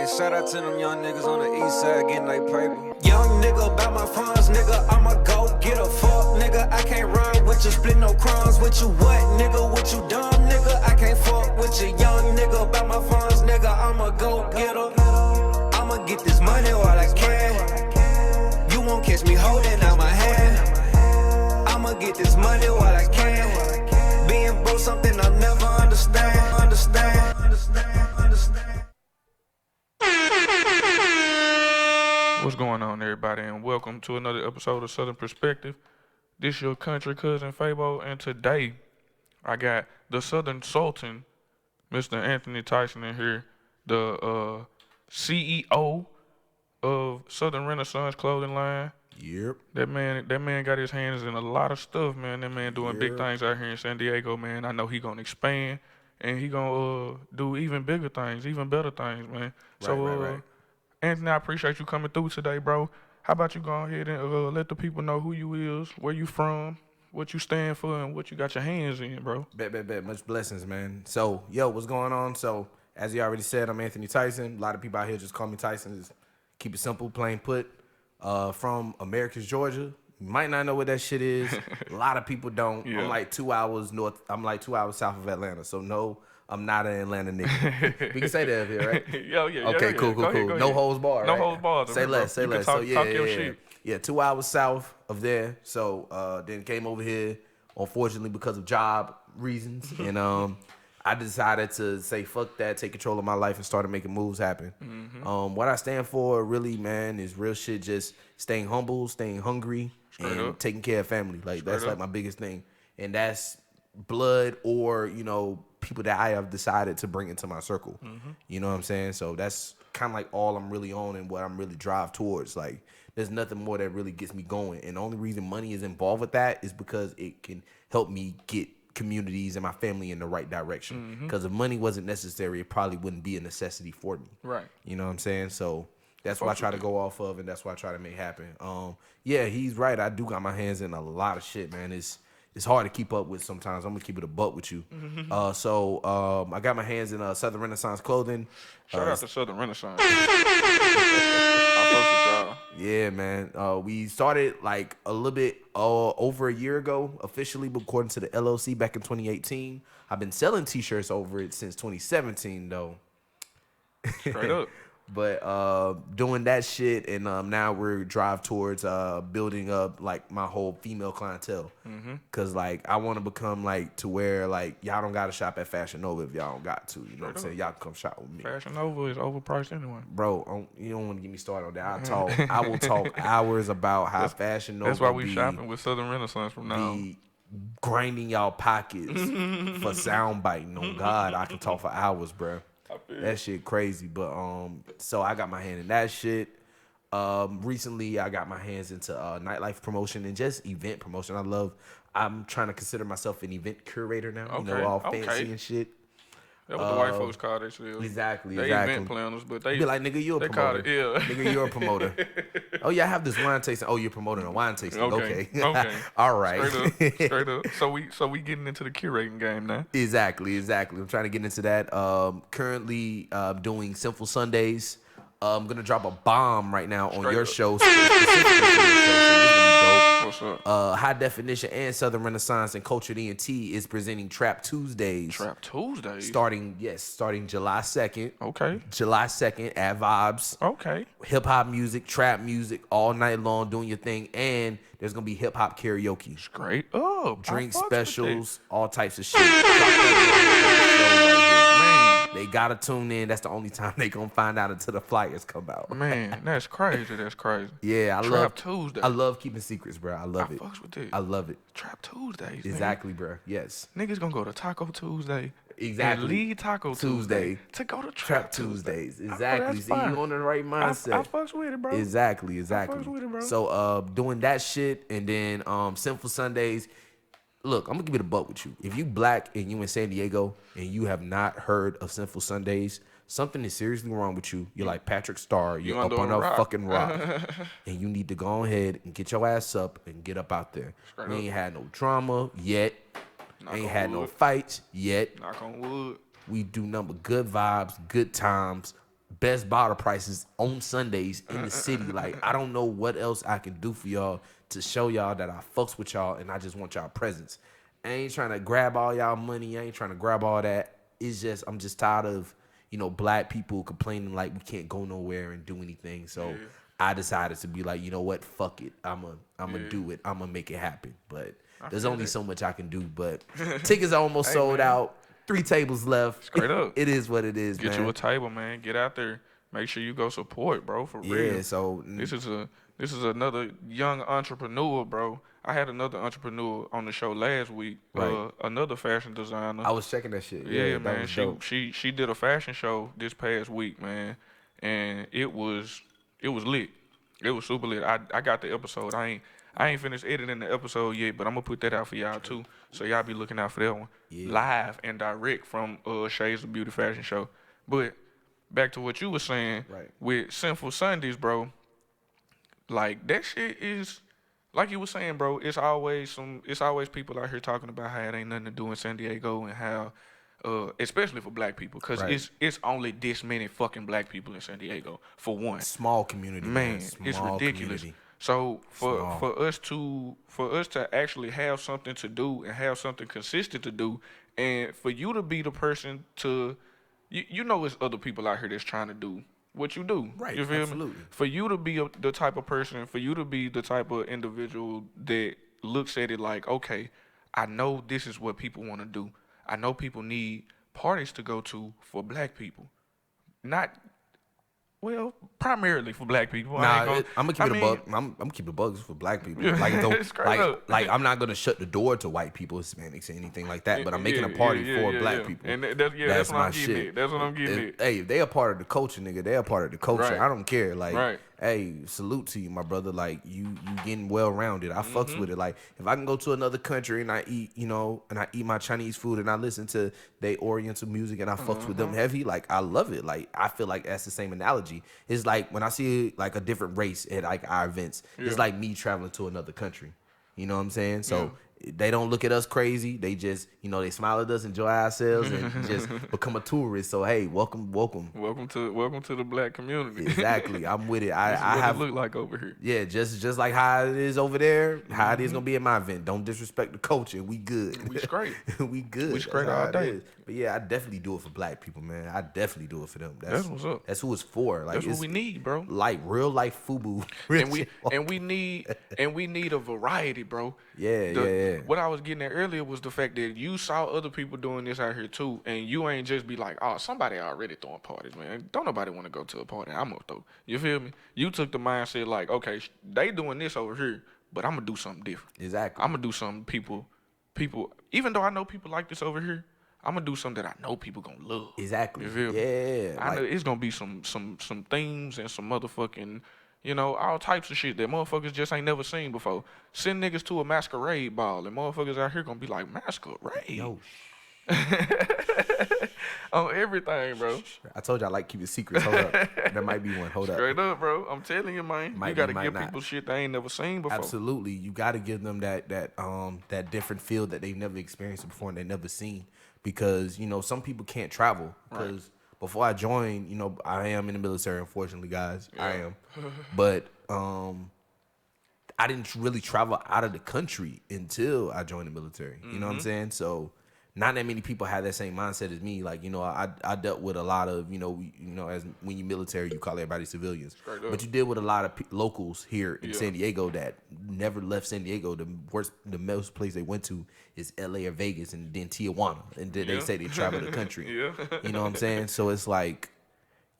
Man, shout out to them young niggas on the east side getting they paper. Young nigga about my funds, nigga, I'ma go get a fuck, nigga. I can't run with you, split no crumbs with you. What, nigga? What you dumb, nigga? I can't fuck with you. Young nigga about my funds, nigga, I'ma go get her. I'ma get this money while I can. You won't catch me holding out my hand. I'ma get this money while I can. Being broke something I'll never understand. What's going on, everybody, and welcome to another episode of Southern Perspective. This your country cousin Fabo, and today I got the Southern Sultan, Mr. Anthony Tyson, in here, the CEO of Southern Renaissance clothing line. Yep. That man got his hands in a lot of stuff, man. That man doing big things out here in San Diego, man. I know he gonna expand, and he gonna do even bigger things, even better things, man. Right. Anthony, I appreciate you coming through today, bro. How about you go ahead and let the people know who you is, where you from, what you stand for, and what you got your hands in, bro. Bet. Much blessings, man. So, what's going on? So, as you already said, I'm Anthony Tyson. A lot of people out here just call me Tyson. Just keep it simple, plain put. From Americus, Georgia. You might not know what that shit is. A lot of people don't. Yeah. I'm like 2 hours north. I'm like 2 hours south of Atlanta. So, no, I'm not an Atlanta nigga. We can say that up here, right? Yeah. Okay, cool. Go ahead. No holds barred. No right? holds barred. Say less. So talk your shit. Yeah, 2 hours south of there. So then came over here, unfortunately, because of job reasons. And I decided to say, fuck that, take control of my life and started making moves happen. Mm-hmm. What I stand for, really, man, is real shit, just staying humble, staying hungry, and taking care of family. Like, that's like my biggest thing. And that's blood or, people that I have decided to bring into my circle. Mm-hmm. You know what I'm saying? So that's kind of like all I'm really on and what I'm really drive towards. Like, there's nothing more that really gets me going. And the only reason money is involved with that is because it can help me get communities and my family in the right direction. Because if money wasn't necessary, it probably wouldn't be a necessity for me. Right. You know what I'm saying? So that's what I try to go off of, and that's what I try to make happen. Yeah, he's right. I do got my hands in a lot of shit, man. It's hard to keep up with sometimes. I'm going to keep it a buck with you. So I got my hands in Southern Renaissance clothing. Shout out to Southern Renaissance. I fuck with y'all. Yeah, man. We started like a little bit over a year ago, officially, but according to the LLC back in 2018. I've been selling T-shirts over it since 2017, though. Straight up. But doing that shit, and now we're drive towards building up like my whole female clientele. Cause like I want to become like to where like y'all don't gotta shop at Fashion Nova if y'all don't got to. You know what I'm saying? Y'all can come shop with me. Fashion Nova is overpriced anyway. Bro, you don't want to get me started on that. I will talk hours about how Fashion Nova. That's why we shopping with Southern Renaissance from now on. Grinding y'all pockets for sound biting. On God, I can talk for hours, bro. That shit crazy, but so I got my hand in that shit. Recently I got my hands into nightlife promotion and just event promotion. I'm trying to consider myself an event curator now. Okay. All fancy and shit. That's what the white folks call that shit. Exactly. They event planners, but they be like, nigga, you're a promoter. Nigga, you're a promoter. Oh yeah, I have this wine tasting. Oh, you're promoting a wine tasting. Okay. All right. Straight up. So we getting into the curating game now. Exactly. I'm trying to get into that. Currently doing Sinful Sundays. I'm gonna drop a bomb right now on your show. What's up? High Definition and Southern Renaissance and Cultured ENT is presenting Trap Tuesdays. Trap Tuesdays? Starting July 2nd. Okay. July 2nd at Vibes. Okay. Hip-hop music, trap music, all night long doing your thing. And there's going to be hip-hop karaoke. Straight up. Drink specials, all types of shit. They gotta tune in. That's the only time they gonna find out until the flyers come out. Man, that's crazy. Yeah, Trap Tuesday. I love keeping secrets, bro. I love it. Fucks with it. I love it. Trap Tuesdays. Exactly, bro. Yes. Niggas gonna go to Taco Tuesday. Exactly. And leave Taco Tuesday to go to Trap Tuesdays. Exactly. See, you on the right mindset. I fucks with it, bro. Exactly. I fucks with it, bro. So doing that shit and then Sinful Sundays. Look, I'm gonna give it a buck with you. If you black and you in San Diego and you have not heard of Sinful Sundays, something is seriously wrong with you. You're like Patrick Starr. You're up on a fucking rock. And you need to go ahead and get your ass up and get up out there. We ain't had no drama yet. Ain't had no fights yet. Knock on wood. We do number good vibes, good times, best bottle prices on Sundays in the city. Like, I don't know what else I can do for y'all to show y'all that I fucks with y'all and I just want y'all presence. I ain't trying to grab all y'all money. I ain't trying to grab all that. It's just, I'm just tired of, black people complaining like we can't go nowhere and do anything. So I decided to be like, you know what? Fuck it. I'm gonna do it. I'm gonna make it happen. But there's only so much I can do. But tickets are almost sold out. 3 tables left. Straight up. It is what it is, Get man. you a table, man. Get out there. Make sure you go support, bro. For real. Yeah. So This is another young entrepreneur, bro. I had another entrepreneur on the show last week. Right. Another fashion designer. I was checking that shit. Yeah, that man. was dope. She did a fashion show this past week, man, and it was lit. It was super lit. I got the episode. I ain't finished editing the episode yet, but I'm gonna put that out for y'all too. So y'all be looking out for that one. Yeah. Live and direct from Shades of Beauty fashion show. But back to what you were saying with Sinful Sundays, bro. Like, that shit is, like you were saying, bro, it's always people out here talking about how it ain't nothing to do in San Diego and how, especially for black people, because it's only this many fucking black people in San Diego, for one. Small community, Man, Small it's ridiculous. Community. So for us to actually have something to do and have something consistent to do, and for you to be the person to, you know, it's other people out here that's trying to do what you do. Right, You feel absolutely. me? For you to be the type of person, for you to be the type of individual that looks at it like, okay, I know this is what people want to do. I know people need parties to go to for black people. Primarily for black people. I'm gonna keep it a buck. I'm gonna keep it bugs for black people. Like I'm not gonna shut the door to white people, Hispanics, or anything like that. But I'm making a party for black people. And that's what I'm getting at. That's what I'm getting at. Hey, if they a part of the culture, nigga, they a part of the culture. Right. I don't care. Like, Right. hey, salute to you, my brother. Like, you getting well rounded. I fucks with it. Like, if I can go to another country and I eat, and I eat my Chinese food and I listen to they Oriental music and I fucks with them heavy, like, I love it. Like, I feel like that's the same analogy. It's like when I see like a different race at like our events, it's like me traveling to another country. You know what I'm saying? So they don't look at us crazy. They just, they smile at us, enjoy ourselves, and just become a tourist. So hey, welcome. Welcome to the black community. Exactly, I'm with it. I what have it look like over here. Yeah, just like how it is over there, how it is gonna be at my event. Don't disrespect the culture. We good. We straight. We good. We straight That's how all it day. is. But yeah, I definitely do it for black people, man. I definitely do it for them. That's what's up. That's who it's for. Like, That's what we need, bro. Like real life FUBU. And we need a variety, bro. Yeah. What I was getting at earlier was the fact that you saw other people doing this out here too, and you ain't just be like, oh, somebody already throwing parties, man. Don't nobody want to go to a party. I'm gonna throw. You feel me? You took the mindset like, okay, they doing this over here, but I'm gonna do something different. Exactly. I'm gonna do something people. Even though I know people like this over here, I'm gonna do something that I know people gonna love. Exactly. You feel me? Yeah. I know it's gonna be some themes and some motherfucking, all types of shit that motherfuckers just ain't never seen before. Send niggas to a masquerade ball and motherfuckers out here gonna be like, masquerade? Yo, on everything, bro. I told you I like keeping secrets. Hold up. There might be one. Hold up. Straight up, bro. I'm telling you, man. Might you gotta be, might give not. people shit they ain't never seen before. Absolutely. You got to give them that different feel that they've never experienced before and they've never seen. Because, some people can't travel. Because before I joined, I am in the military, unfortunately, guys. Yeah. I am. But I didn't really travel out of the country until I joined the military. You know what I'm saying? So not that many people have that same mindset as me. Like, I dealt with a lot of, as when you're military, you call everybody civilians. But you deal with a lot of locals here in San Diego that never left San Diego. The most place they went to is LA or Vegas and then Tijuana. And then they say they travel the country. You know what I'm saying? So it's like,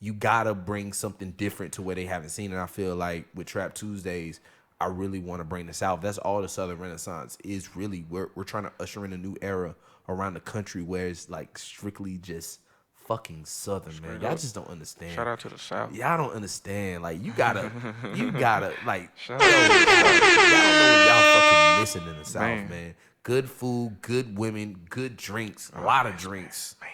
you got to bring something different to where they haven't seen. And I feel like with Trap Tuesdays, I really want to bring the South. That's all the Southern Renaissance is really. We're trying to usher in a new era around the country where it's like strictly just fucking Southern, man. Y'all just don't understand. Shout out to the South. Y'all don't understand. Like, you gotta like, y'all don't know what y'all fucking missing in the South, man. Good food, good women, good drinks, a lot of drinks. Man.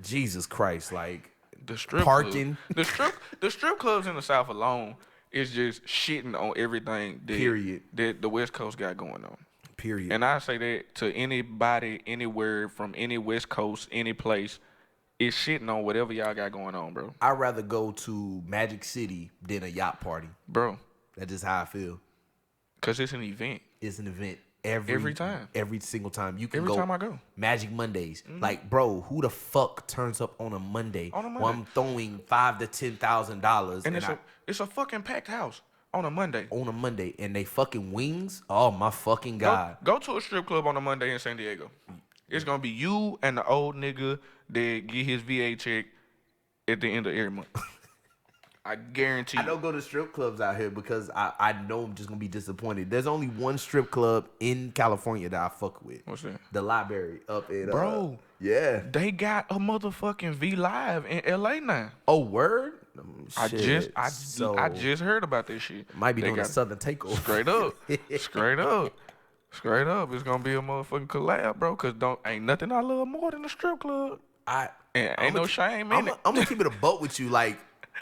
Jesus Christ, like the strip parking. The strip clubs in the South alone is just shitting on everything that the West Coast got going on. Period. And I say that to anybody, anywhere, from any West Coast, any place, is shitting on whatever y'all got going on, bro. I'd rather go to Magic City than a yacht party. Bro. That's just how I feel. Cause it's an event. It's an event every time. Every single time. You can Every time I go. Magic Mondays. Like, bro, who the fuck turns up on a Monday? On a Monday. When I'm throwing $5,000 to $10,000 And it's a fucking packed house on a Monday. On a Monday, and they fucking wings. Oh my fucking god! Go to a strip club on a Monday in San Diego. It's gonna be you and the old nigga that get his VA check at the end of every month. I guarantee. I don't go to strip clubs out here because I know I'm just gonna be disappointed. There's only one strip club in California that I fuck with. What's that? The Library up in Bro. Yeah. They got a motherfucking V Live in LA now. Oh, word? I Shit. just heard about this shit. Might be They doing a got- Southern takeover. Straight up. Straight up. It's gonna be a motherfucking collab, bro. Cause ain't nothing I love more than a strip club. Ain't no shame in it. I'm gonna keep it a buck with you. Like,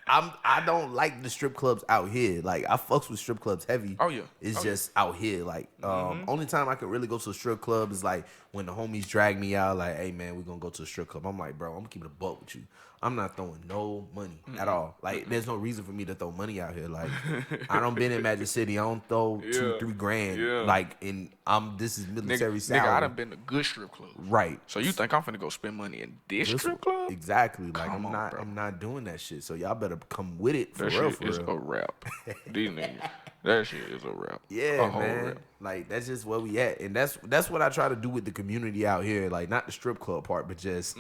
I don't like the strip clubs out here. Like, I fucks with strip clubs heavy. Oh, yeah. It's just out here. Like, only time I can really go to a strip club is like when the homies drag me out. Like, hey man, we gonna go to a strip club. I'm like, bro, I'm gonna keep it a buck with you. I'm not throwing no money at all. Like, there's no reason for me to throw money out here. Like, I don't been in Magic City. I don't throw $2-3 grand. Yeah. Like, this is military salary. Nigga, I done been to good strip clubs. Right. So you think I'm finna go spend money in this strip club? Exactly. Like, Come on, bro. I'm not doing that shit. So y'all better come with it for That real. shit For is real. a rap. These niggas. That shit is a rap. Yeah, a whole man. Rap. Like, that's just where we at, and that's what I try to do with the community out here. Like, not the strip club part, but just,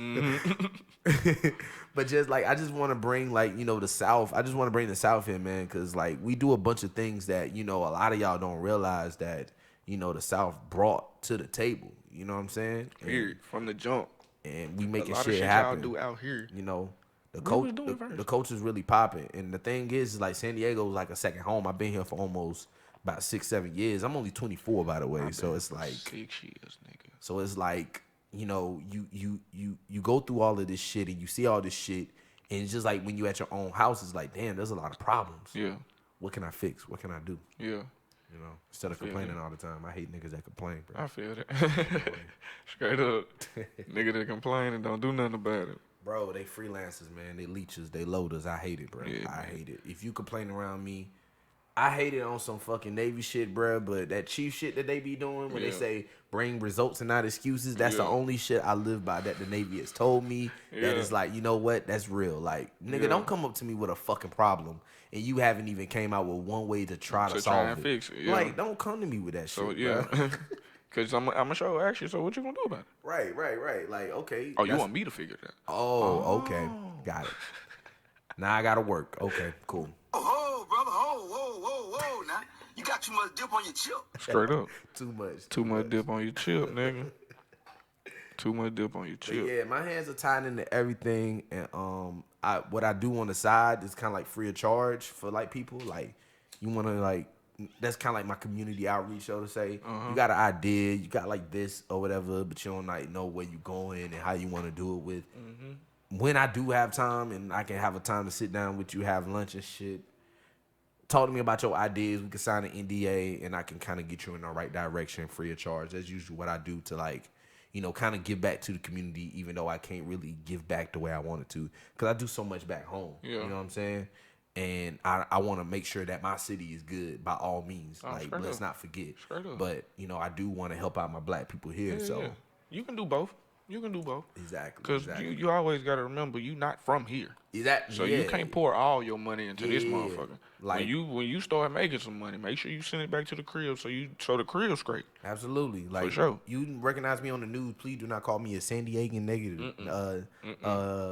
but just like I just want to bring the South. I just want to bring the South in, man, because like we do a bunch of things that a lot of y'all don't realize that the South brought to the table. You know what I'm saying? Period. From the jump. And we making a lot shit of shit happen. y'all do out here. The coach is really popping, and the thing is like San Diego is like a second home. I've been here for almost about 6-7 years. I'm only 24, by the way, so it's like 6 years, nigga. So it's like you go through all of this shit and you see all this shit, and it's just like when you at your own house, it's like damn, there's a lot of problems. Yeah. What can I fix? What can I do? Yeah. Instead of complaining all the time. I hate niggas that complain, bro. I feel that. Straight up. Nigga that complain and don't do nothing about it. Bro, they freelancers, man. They leeches. They loaders. I hate it, bro. Yeah, I hate it. If you complain around me, I hate it on some fucking Navy shit, bro. But that chief shit that they be doing when they say bring results and not excuses, that's the only shit I live by that the Navy has told me. That is like, you know what? That's real. Like, nigga, don't come up to me with a fucking problem and you haven't even came out with one way to try to solve it. Fix it. Yeah. Like, don't come to me with that So shit, yeah. bro. Cause I'm show actually. So what you gonna do about it? Right. Like, okay. Oh, you want me to figure it out? Oh, okay. Got it. Now I gotta work. Okay, cool. Oh, brother. Whoa. Now, you got too much dip on your chip. Straight up. Too much dip on your chip, nigga. Too much dip on your chip. But yeah, my hands are tied into everything, and what I do on the side is kind of like free of charge for like people. Like, you want to like, that's kind of like my community outreach, so to say. You got an idea, you got like this or whatever, but you don't like know where you going and how you want to do it with. When I do have time and I can have a time to sit down with you, have lunch and shit, talk to me about your ideas. We can sign an NDA and I can kind of get you in the right direction free of charge. That's usually what I do to like, kind of give back to the community, even though I can't really give back the way I wanted to, because I do so much back home. Yeah. You know what I'm saying? And I want to make sure that my city is good by all means. Like, let's not forget. But, I do want to help out my black people here. Yeah. You can do both. Exactly. Because you always got to remember, you not from here. Exactly. So you can't pour all your money into this motherfucker. Like, when you start making some money, make sure you send it back to the crib so the crib's straight. Absolutely. Like, for sure. You recognize me on the news, please do not call me a San Diegan negative.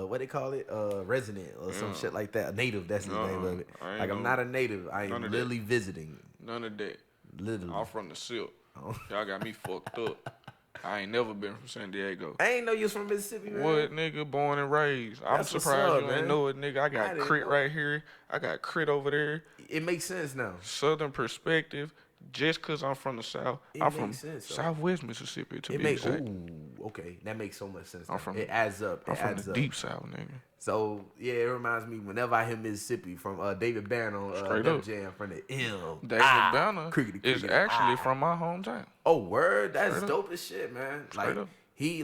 What they call it? Resident or some shit like that. A native, that's the name of it. Like, I'm not a native. I am literally visiting. None of that. Literally. I'm from the SIP. Y'all got me fucked up. I ain't never been from San Diego. I ain't know you was from Mississippi, man. What, nigga? Born and raised. I'm That's what's surprised up, you man. ain't know it, nigga. I got crit right here. I got crit over there. It makes sense now. Southern perspective. Just because I'm from the South. I'm from Southwest Mississippi, to be exact. Ooh, okay. That makes so much sense. It adds up. I'm from the deep South, nigga. So, yeah, it reminds me whenever I hear Mississippi from David Banner on Def Jam from the M. David Banner is actually from my hometown. Oh, word? That's dope as shit, man. Straight up. He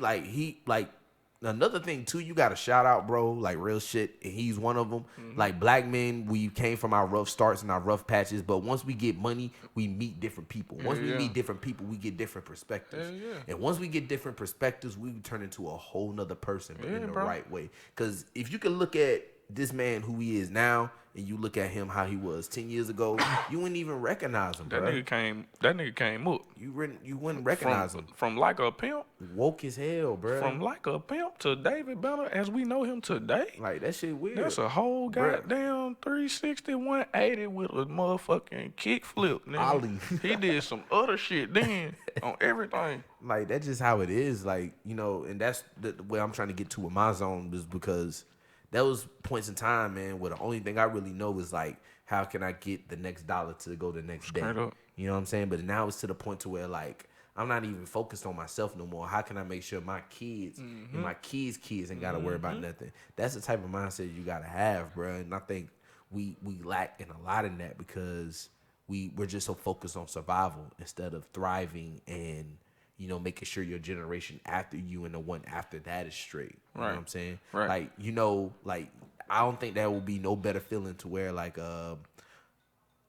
another thing too, you got to shout out, bro, like real shit, and he's one of them. Like black men, we came from our rough starts and our rough patches, but once we get money, we meet different people. Once we meet different people, we get different perspectives. And once we get different perspectives, we turn into a whole nother person, but in the right way. Because if you can look at this man who he is now, and you look at him how he was 10 years ago, you wouldn't even recognize him, bro. That nigga came up. You wouldn't recognize him. From like a pimp. Woke as hell, bro. From like a pimp to David Banner as we know him today. Like, that shit weird. That's a whole goddamn 360, 180 with a motherfucking kickflip, nigga. Ollie. He did some other shit then on everything. Like, that's just how it is. Like, you know, and that's the way I'm trying to get to with my zone, is because that was points in time, man, where the only thing I really know is, like, how can I get the next dollar to go the next day? Up. You know what I'm saying? But now it's to the point to where, like, I'm not even focused on myself no more. How can I make sure my kids and my kids' kids ain't got to worry about nothing? That's the type of mindset you got to have, bro. And I think we lack in a lot in that because we're just so focused on survival instead of thriving and, you know, making sure your generation after you and the one after that is straight. You know what I'm saying? Right. Like, you know, like, I don't think there will be no better feeling to where, like,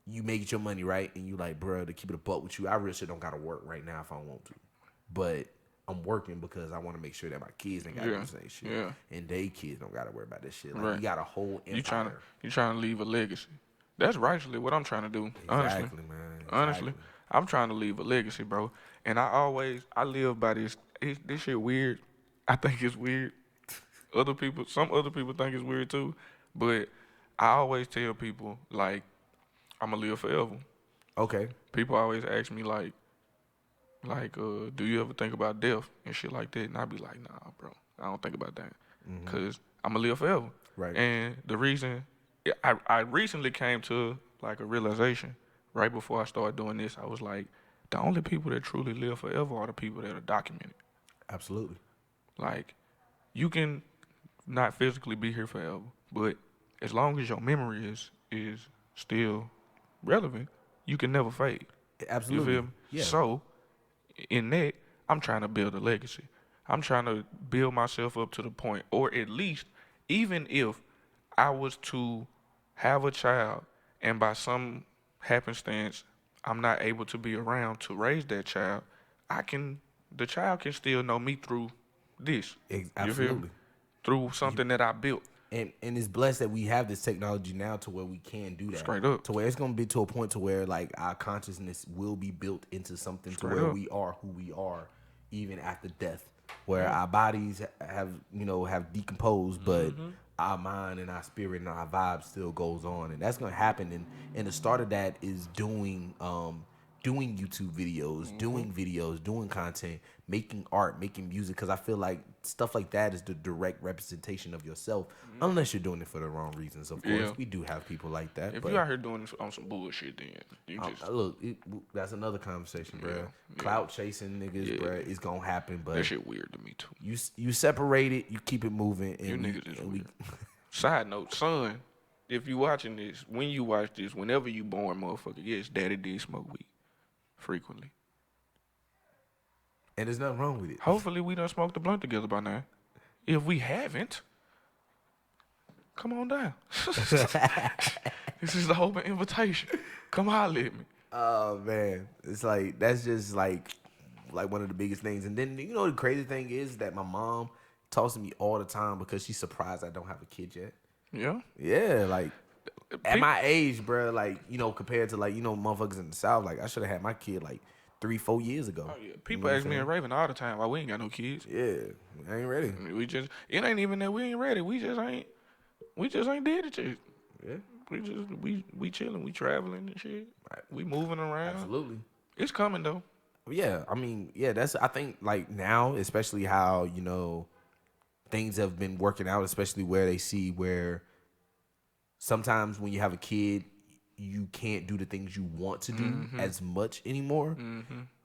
you make your money, right? And you like, bro, to keep it a buck with you, I really don't got to work right now if I want to. But I'm working because I want to make sure that my kids ain't got to do the same shit. Yeah. And they kids don't got to worry about this shit. Like, you got a whole empire. You trying to leave a legacy. That's rightfully what I'm trying to do, honestly. Exactly, man. Exactly. Honestly, I'm trying to leave a legacy, bro. And I live by this. This shit weird. I think it's weird. Some other people think it's weird too. But I always tell people, like, I'm gonna live forever. Okay. People always ask me, like, do you ever think about death and shit like that? And I be like, nah, bro, I don't think about that. Because I'm gonna live forever. Right. And the reason, I recently came to, like, a realization right before I started doing this. I was like, the only people that truly live forever are the people that are documented. Absolutely. Like, you can not physically be here forever, but as long as your memory is still relevant, you can never fade. Absolutely. You feel me? Yeah. So, in that, I'm trying to build a legacy. I'm trying to build myself up to the point, or at least, even if I was to have a child and by some happenstance I'm not able to be around to raise that child, the child can still know me through this. Absolutely. You feel me? Through something that I built. And it's blessed that we have this technology now to where we can do that. Straight up. To where it's going to be to a point to where, like, our consciousness will be built into something Straight to where up. we are who we are even after death. Where our bodies have decomposed, but our mind and our spirit and our vibe still goes on. And that's going to happen. And the start of that is doing YouTube videos, doing videos, doing content, making art, making music, because I feel like stuff like that is the direct representation of yourself, unless you're doing it for the wrong reasons. Of course, we do have people like that. If you out here doing this on some bullshit, then you just look. That's another conversation, bro. Yeah. Clout chasing niggas, bro, it's gonna happen. But that shit weird to me too. You separate it, you keep it moving. And You niggas is weird. Side note, son, if you watching this, when you watch this, whenever you born, motherfucker, yes, daddy did smoke weed frequently. And there's nothing wrong with it. Hopefully we done smoked the blunt together by now. If we haven't, come on down. This is the open invitation. Come holler at me. Oh man, it's like that's just like one of the biggest things. And then you know the crazy thing is that my mom talks to me all the time because she's surprised I don't have a kid yet. Yeah. Yeah, like at my age, bro, like, you know, compared to, like, you know, motherfuckers in the South, like, I should have had my kid like 3-4 years ago. Oh, yeah. People ask me and Raven all the time why we ain't got no kids. Yeah, I ain't ready. I mean, it ain't even that we ain't ready. We just ain't did it yet. Yeah. We chilling, we traveling and shit. Right. We moving around. Absolutely. It's coming though. Yeah, I mean, yeah, I think like now, especially how, you know, things have been working out, especially where they see where sometimes when you have a kid, you can't do the things you want to do as much anymore.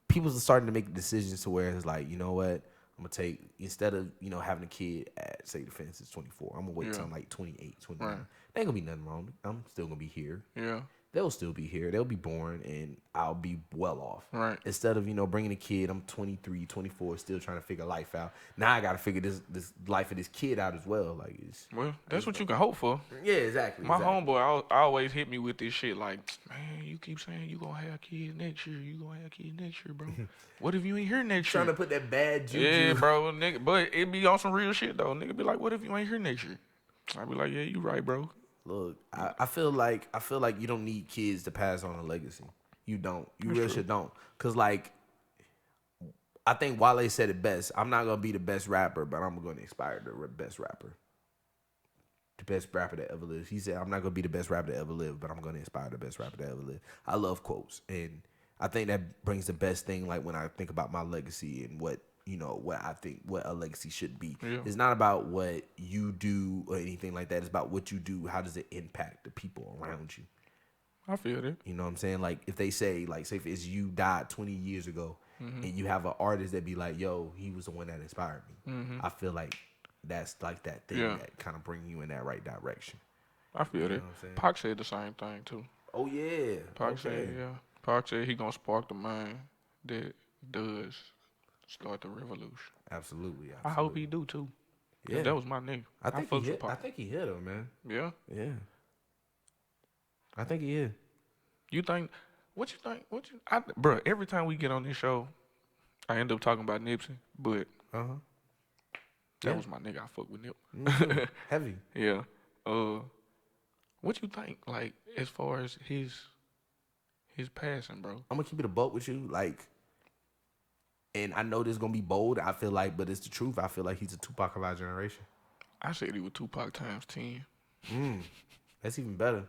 People are starting to make decisions to where it's like, you know what, I'm going to take, instead of, you know, having a kid at, say, the fence is 24, I'm going to wait till I'm like 28, 29. There ain't going to be nothing wrong. I'm still going to be here. Yeah. they'll still be here. They'll be born, and I'll be well off. Right. Instead of, bringing a kid, I'm 23, 24, still trying to figure life out. Now I got to figure this life of this kid out as well. Like, That's what you can hope for. Yeah, exactly. My homeboy always hit me with this shit like, man, you keep saying you gonna have kids next year. You gonna have kids next year, bro. What if you ain't here next year? Trying to put that bad juju. Yeah, bro, nigga. But it be on some real shit, though. Nigga be like, what if you ain't here next year? I be like, yeah, you right, bro. Look, I feel like you don't need kids to pass on a legacy. You don't. You really should don't. Cause like, I think Wale said it best. I'm not gonna be the best rapper, but I'm gonna inspire the best rapper. The best rapper that ever lived. He said, I'm not gonna be the best rapper that ever lived, but I'm gonna inspire the best rapper that ever lived. I love quotes, and I think that brings the best thing. Like when I think about my legacy and what I think what a legacy should be. Yeah. It's not about what you do or anything like that. It's about what you do. How does it impact the people around you? I feel it. You know what I'm saying? Like if they say, like, say if it's you died 20 years ago, and you have an artist that be like, yo, he was the one that inspired me. I feel like that's like that thing that kind of bring you in that right direction. I feel it. Pac said the same thing too. Oh yeah. Pac said, Pac said he gonna spark the mind that does start the revolution. Absolutely. I hope he do too. Yeah, that was my nigga. I think he hit him, man. Yeah. Yeah. I think he is. You think? What you think? Bro, every time we get on this show, I end up talking about Nipsey, but that was my nigga. I fuck with Nip. Heavy. Yeah. What you think? Like as far as his passing, bro. I'm gonna keep it a buck with you, like. And I know this is gonna be bold. I feel like, but it's the truth. I feel like he's a Tupac of our generation. I said he was Tupac times 10. That's even better.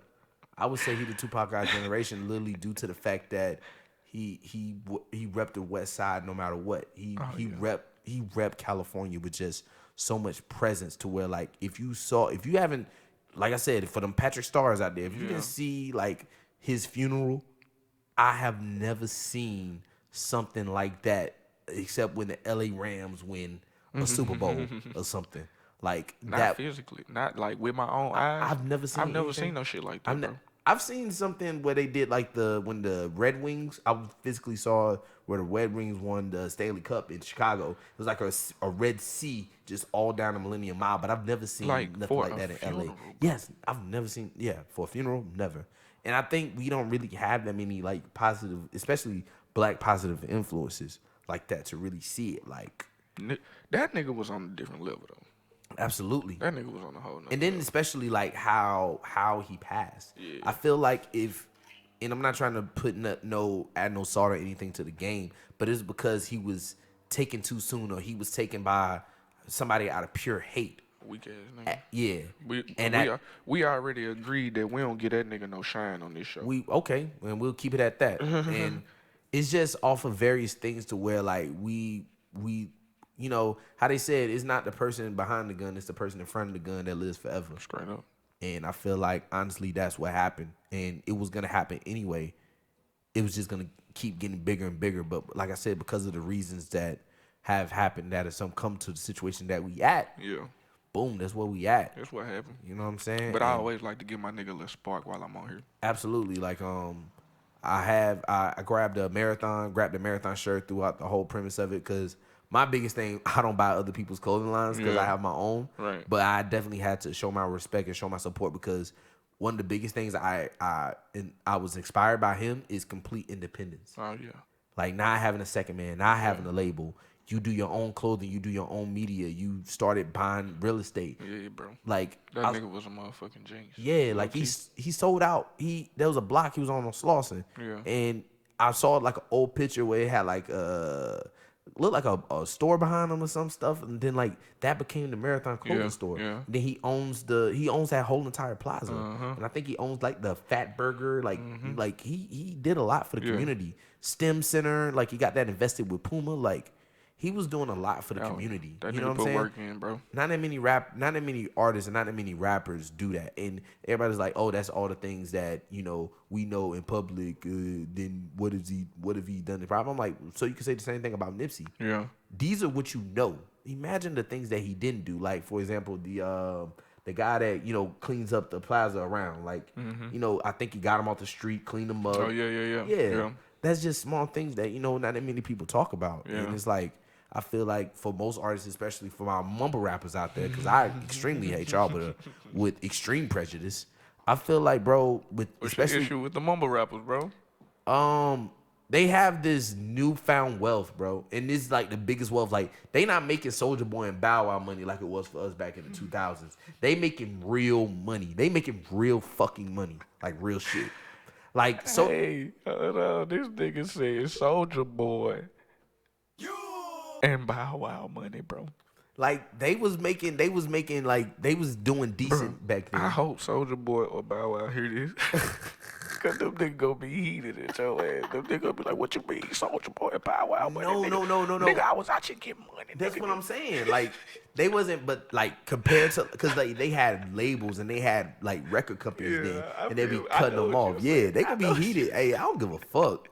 I would say he the Tupac of our generation, literally due to the fact that he repped the West Side no matter what. He repped California with just so much presence to where like if you haven't, like I said, for them Patrick Stars out there, if you didn't see like his funeral, I have never seen something like that. Except when the LA Rams win a Super Bowl or something like not that. Physically, not like with my own eyes. I've never seen no shit like that, bro. I've seen something where they did like when the Red Wings. I physically saw where the Red Wings won the Stanley Cup in Chicago. It was like a Red Sea just all down the Millennium Mile. But I've never seen nothing like that in funeral, LA. bro. Yes, I've never seen. Yeah, for a funeral, never. And I think we don't really have that many like positive, especially Black positive influences like that to really see it. Like that nigga was on a different level though. Absolutely. That nigga was on a whole nother and then level. especially like how he passed. Yeah. I feel like and I'm not trying to add no salt or anything to the game, but it's because he was taken too soon or he was taken by somebody out of pure hate. Weak ass nigga. Yeah. We already agreed that we don't get that nigga no shine on this show. And we'll keep it at that. And it's just off of various things to where like we how they said it's not the person behind the gun, it's the person in front of the gun that lives forever. Straight up. And I feel like honestly that's what happened. And it was gonna happen anyway. It was just gonna keep getting bigger and bigger. But like I said, because of the reasons that have happened that has come to the situation that we at. Yeah. Boom, that's where we at. That's what happened. You know what I'm saying? But I always like to give my nigga a little spark while I'm on here. Absolutely. Like I grabbed the marathon shirt throughout the whole premise of it because my biggest thing, I don't buy other people's clothing lines because I have my own. Right. But I definitely had to show my respect and show my support because one of the biggest things I was inspired by him is complete independence. Oh yeah. Like not having a second man, not having a label. You do your own clothing, you do your own media. You started buying real estate. Yeah, bro. Like that nigga was a motherfucking genius. Yeah, like he sold out. There was a block he was on Slauson. Yeah. And I saw like an old picture where it had like looked like a store behind him or some stuff, and then like that became the Marathon clothing store. Yeah. Then he owns that whole entire plaza, and I think he owns like the Fat Burger. Like like he did a lot for the community. STEM Center, like he got that invested with Puma. Like he was doing a lot for the community. That you know what I'm put saying? Work in, bro. Not that many artists and not that many rappers do that. And everybody's like, oh, that's all the things that, we know in public. Then what have he done the problem? I'm like, so you can say the same thing about Nipsey. Yeah. These are what you know. Imagine the things that he didn't do. Like, for example, the the guy that, you know, cleans up the plaza around. Like, you know, I think he got him off the street, cleaned him up. Oh, yeah. Yeah. That's just small things that, you know, not that many people talk about. Yeah. And it's like, I feel like for most artists, especially for my mumble rappers out there, because I extremely hate y'all, but with extreme prejudice, I feel like, bro, with What's especially your issue with the mumble rappers, bro? they have this newfound wealth, bro, and this is like the biggest wealth. Like, they not making Soulja Boy and Bow Wow money like it was for us back in the 2000s. They making real money. They making real fucking money, like real shit. Like, so Hey, this nigga said Soulja Boy and Bow Wow money, bro. like they was making like they was doing decent back then. I hope Soulja Boy or Bow Wow hear this. Cause them niggas gonna be heated at your ass. Them niggas gonna be like, what you mean, Soulja Boy and Bow Wow money? No. Nigga, I was out here getting money. That's nigga. what I'm saying. Like, they wasn't, but like compared to, because like they had labels and they had like record companies then, I and they be feel- I cutting know them what off. you're Yeah, saying. they gonna be heated. Hey, I don't give a fuck.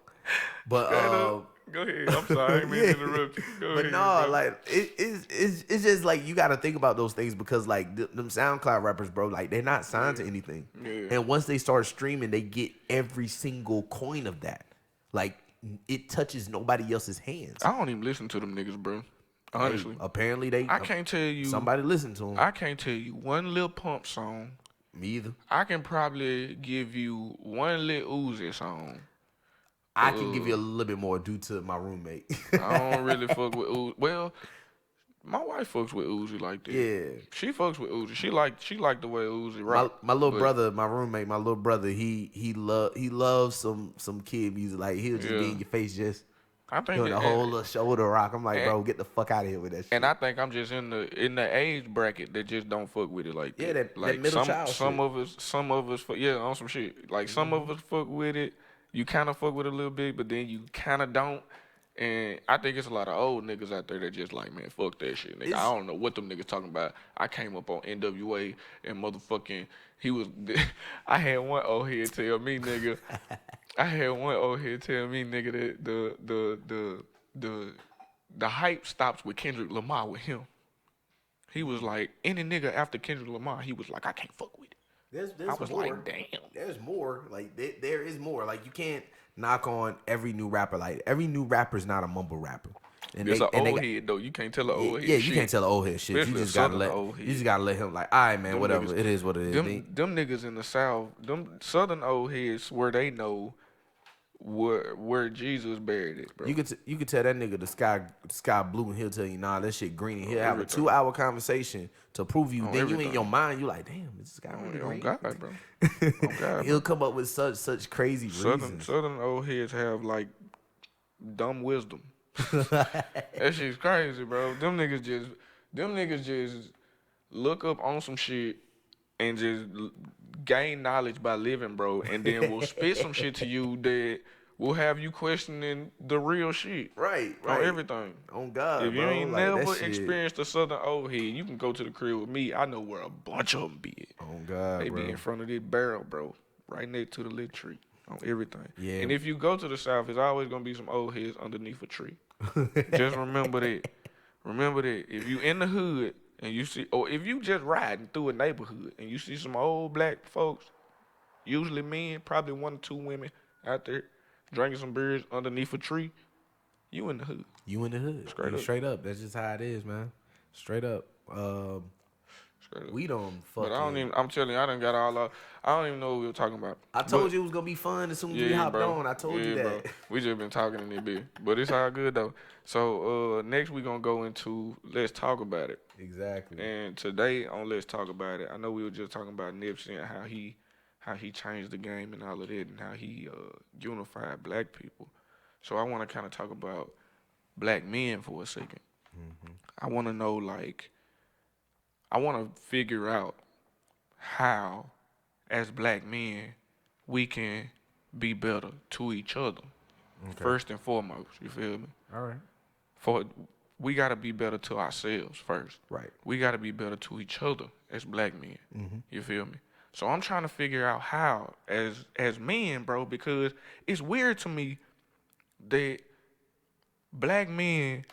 But Go ahead. I'm sorry. I didn't mean to interrupt you. Go but ahead, no, bro. like it's just like you got to think about those things because like them SoundCloud rappers, bro, like they're not signed to anything. Yeah. And once they start streaming, they get every single coin of that. Like, it touches nobody else's hands. I don't even listen to them niggas, bro. Honestly. Hey, apparently they. I can't tell you. Somebody listen to them. I can't tell you one Lil Pump song. Me either. I can probably give you one Lil Uzi song. I can give you a little bit more due to my roommate. I don't really fuck with Uzi. Well, my wife fucks with Uzi like that. Yeah. She fucks with Uzi. She like the way Uzi rap. My little brother, my roommate, my little brother, he loves some kid music. Like, he'll just be in your face just I think doing a whole little shoulder rock. I'm like, bro, get the fuck out of here with that shit. and I think I'm just in the age bracket that just don't fuck with it like that. Yeah, that like middle child some shit. of us fuck, yeah, on some shit. Like some of us fuck with it. You kind of fuck with it a little bit, but then you kind of don't. And I think it's a lot of old niggas out there that just like, man, fuck that shit, nigga. I don't know what them niggas talking about. I came up on NWA and motherfucking, I had one old head tell me, nigga. That the hype stops with Kendrick Lamar with him. He was like, any nigga after Kendrick Lamar, he was like, I can't fuck with it. There's I was more. like, damn. There's more. Like, there is more. Like, you can't knock on every new rapper. Like, every new rapper's not a mumble rapper. And It's an and old head though. You can't tell an old head. Yeah, you shit. can't tell an old head shit. Especially You just a gotta Southern let old head. you just gotta let him like, all right, man, Them whatever. niggas- It is what it is. Them niggas in the South, them Southern old heads where they know where Jesus buried it, bro. You could tell that nigga the sky blue and he'll tell you, nah, that shit green. And he'll have a everything. 2-hour conversation to prove you. On Then you in everything. your mind, you like, damn, this guy really on green. God, bro. On God, He'll come up with such crazy reasons. Southern old heads have like dumb wisdom. That shit's crazy, bro. Them niggas just look up on some shit and just gain knowledge by living, bro, and then will spit some shit to you that will have you questioning the real shit. Right. On everything. On God, If you bro. ain't Like, that never shit- experienced a Southern old head, you can go to the crib with me. I know where a bunch of them be at. On God, They bro. be in front of this barrel, bro, right next to the little tree on everything. Yeah. And if you go to the South, it's always gonna be some old heads underneath a tree. Just remember that. Remember that. If you in the hood and you see, or if you just riding through a neighborhood and you see some old black folks, usually men, probably 1 or 2 women out there drinking some beers underneath a tree, you in the hood. You in the hood. Straight up. That's just how it is, man. Straight up. Straight up. We don't fucking. But I don't even. I'm telling you, I done got all out. I don't even know what we were talking about. I told you it was gonna be fun as soon as we hopped on. I told you that. Bro. We just been talking in it bit, but it's all good though. So next we gonna go into Let's Talk About It. Exactly. And today on Let's Talk About It, I know we were just talking about Nipsey and how he changed the game and all of that, and how he unified black people. So I want to kind of talk about black men for a second. I want to know, like, I want to figure out how, as black men, we can be better to each other. First and foremost, you feel me? All right. We got to be better to ourselves first. Right. We got to be better to each other as black men. You feel me? So I'm trying to figure out how, as men, bro, because it's weird to me that black men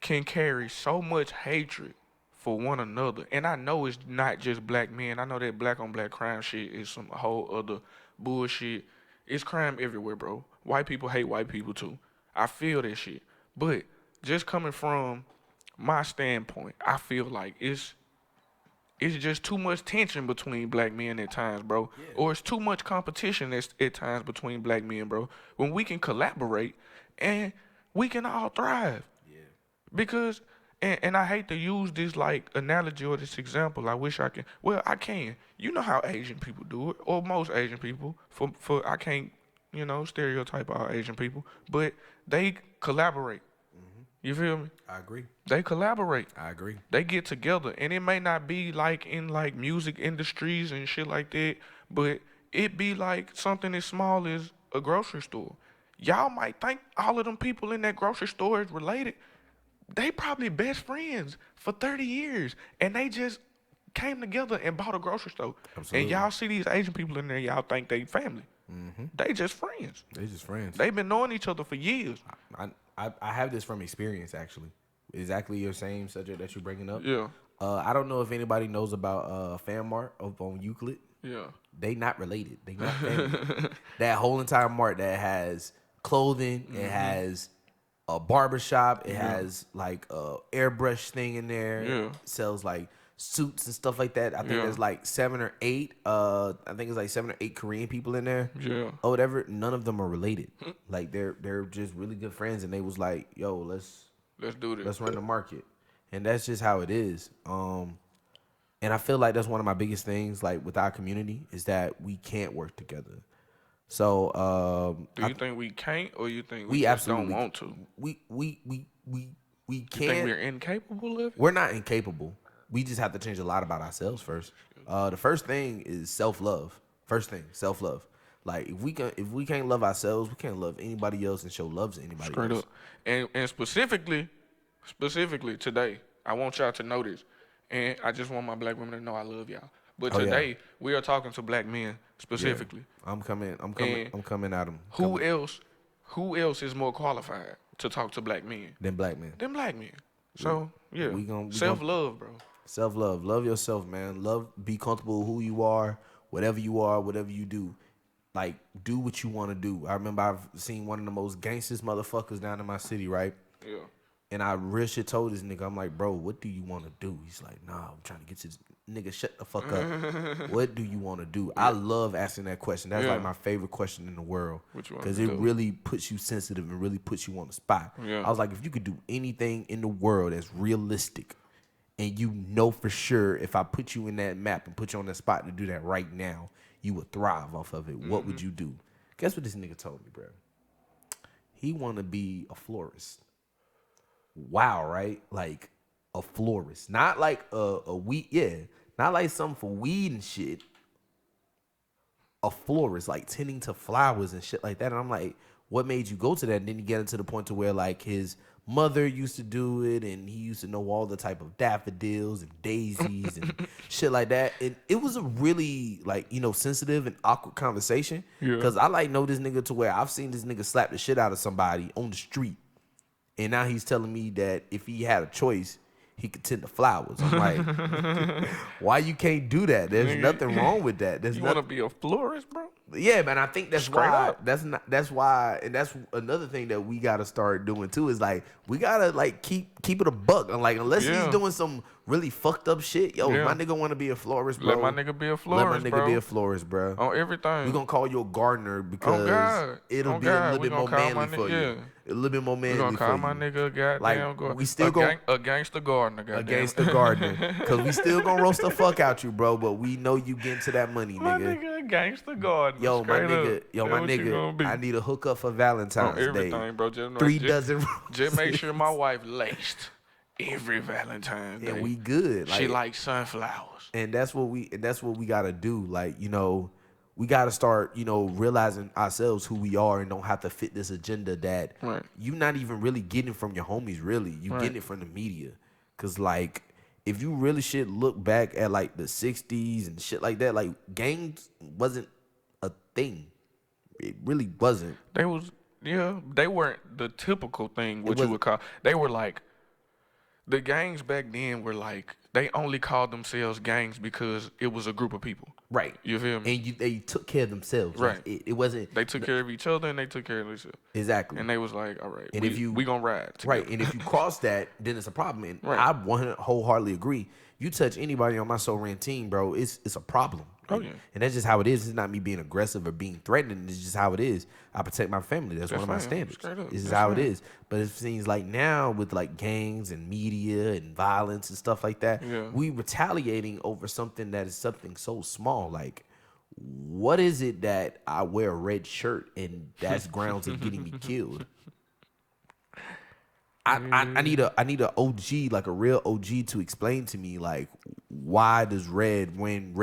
can carry so much hatred for one another. And I know it's not just black men. I know that black on black crime shit is some whole other bullshit. It's crime everywhere, bro. White people hate white people too. I feel that shit. But just coming from my standpoint, I feel like it's just too much tension between black men at times, bro. Yeah. Or it's too much competition at times between black men, bro. When we can collaborate and we can all thrive. Yeah. Because, and I hate to use this like analogy or this example. I wish I can. Well, I can. You know how Asian people do it, or most Asian people. For I can't, stereotype all Asian people, but they collaborate. You feel me? I agree. They collaborate. I agree. They get together, and it may not be like in like music industries and shit like that, but it be like something as small as a grocery store. Y'all might think all of them people in that grocery store is related. They probably best friends for 30 years, and they just came together and bought a grocery store. Absolutely. And y'all see these Asian people in there, y'all think they family. Mm-hmm. They just friends. They just friends. They've been knowing each other for years. I have this from experience, actually. Exactly your same subject that you're bringing up. Yeah. I don't know if anybody knows about Fan Mart up on Euclid. Yeah. They not related. They not family. That whole entire mart that has clothing, it has a barbershop, it has like a airbrush thing in there. Yeah. It sells like suits and stuff like that. I think there's like 7 or 8. I think it's like 7 or 8 Korean people in there. Yeah. Or whatever. None of them are related. Like they're just really good friends, and they was like, "Yo, let's do this. Let's run the market," and that's just how it is. And I feel like that's one of my biggest things, like with our community, is that we can't work together. So, do you think we can't, or you think we just absolutely don't want to? We can't. You think we're incapable of it? We're not incapable. We just have to change a lot about ourselves first. The first thing is self-love. First thing, self-love. Like if we can't love ourselves, we can't love anybody else and show love to anybody Straight else. up. And specifically today, I want y'all to know this. And I just want my black women to know I love y'all. But today we are talking to black men specifically. Yeah. I'm coming at them. Who else is more qualified to talk to black men than black men? So we self-love, bro. Self-love. Love yourself, man. Be comfortable with who you are, whatever you do. Like, do what you want to do. I remember I've seen one of the most gangstest motherfuckers down in my city, right? Yeah. And I real shit told this nigga, I'm like, bro, what do you want to do? He's like, nah, I'm trying to get this nigga, shut the fuck up. What do you want to do? Yeah. I love asking that question. That's like my favorite question in the world. Because it really puts you sensitive and really puts you on the spot. Yeah. I was like, if you could do anything in the world that's realistic, and you know for sure if I put you in that map and put you on that spot to do that right now, you would thrive off of it. What would you do? Guess what this nigga told me, bro? He want to be a florist. Wow, right? Like a florist. Not like a weed, not like something for weed and shit. A florist, like tending to flowers and shit like that. And I'm like, what made you go to that? And then you get into the point to where like his mother used to do it, and he used to know all the type of daffodils and daisies and shit like that. And it was a really like, sensitive and awkward conversation. Because I like know this nigga to where I've seen this nigga slap the shit out of somebody on the street. And now he's telling me that if he had a choice, he could tend to flowers. I'm like, why you can't do that? There's nothing wrong with that. You want to be a florist, bro? Yeah, man. I think that's why. That's why, and that's another thing that we gotta start doing too. Is like we gotta like keep it a buck. And like unless he's doing some really fucked up shit, my nigga want to be a florist, bro. Let my nigga be a florist, be a florist, bro. On everything. We gonna call you a gardener because it'll be a little bit more manly for you. A little bit more manly for you. We gonna call my nigga a goddamn gardener. We still a gangster gardener, goddamn. A gangster gardener. Because we still gonna roast the fuck out you, bro. But we know you getting to that money, nigga. My nigga a gangster gardener. My nigga. I need a hookup for Valentine's Day. Everything, bro. 3 dozen roses. Just make sure my wife laced every Valentine's Day. And we good. She likes sunflowers. And that's what we gotta do. Like, we gotta start, realizing ourselves who we are and don't have to fit this agenda that you're not even really getting from your homies, really. You getting it from the media. Cause like if you really should look back at like the 60s and shit like that, like gangs wasn't a thing. It really wasn't. They weren't the typical thing, what you would call. They were like, the gangs back then were like they only called themselves gangs because it was a group of people. Right. You feel me? And they took care of themselves. Right. Like, it wasn't. They took care of each other and they took care of themselves. Exactly. And they was like, all right, And we gonna ride together. Right. And if you cross that, then it's a problem. And Right. I wholeheartedly agree. You touch anybody on my Soul Rant team, bro, it's a problem. Oh, yeah. And that's just how it is. It's not me being aggressive or being threatening. It's just how it is. I protect my family. That's one of my standards. This is how it is. But it seems like now with like gangs and media and violence and stuff like that, we retaliating over something that is something so small. Like, what is it that I wear a red shirt and that's grounds of getting me killed? I need a OG, like a real OG, to explain to me, like, why does red when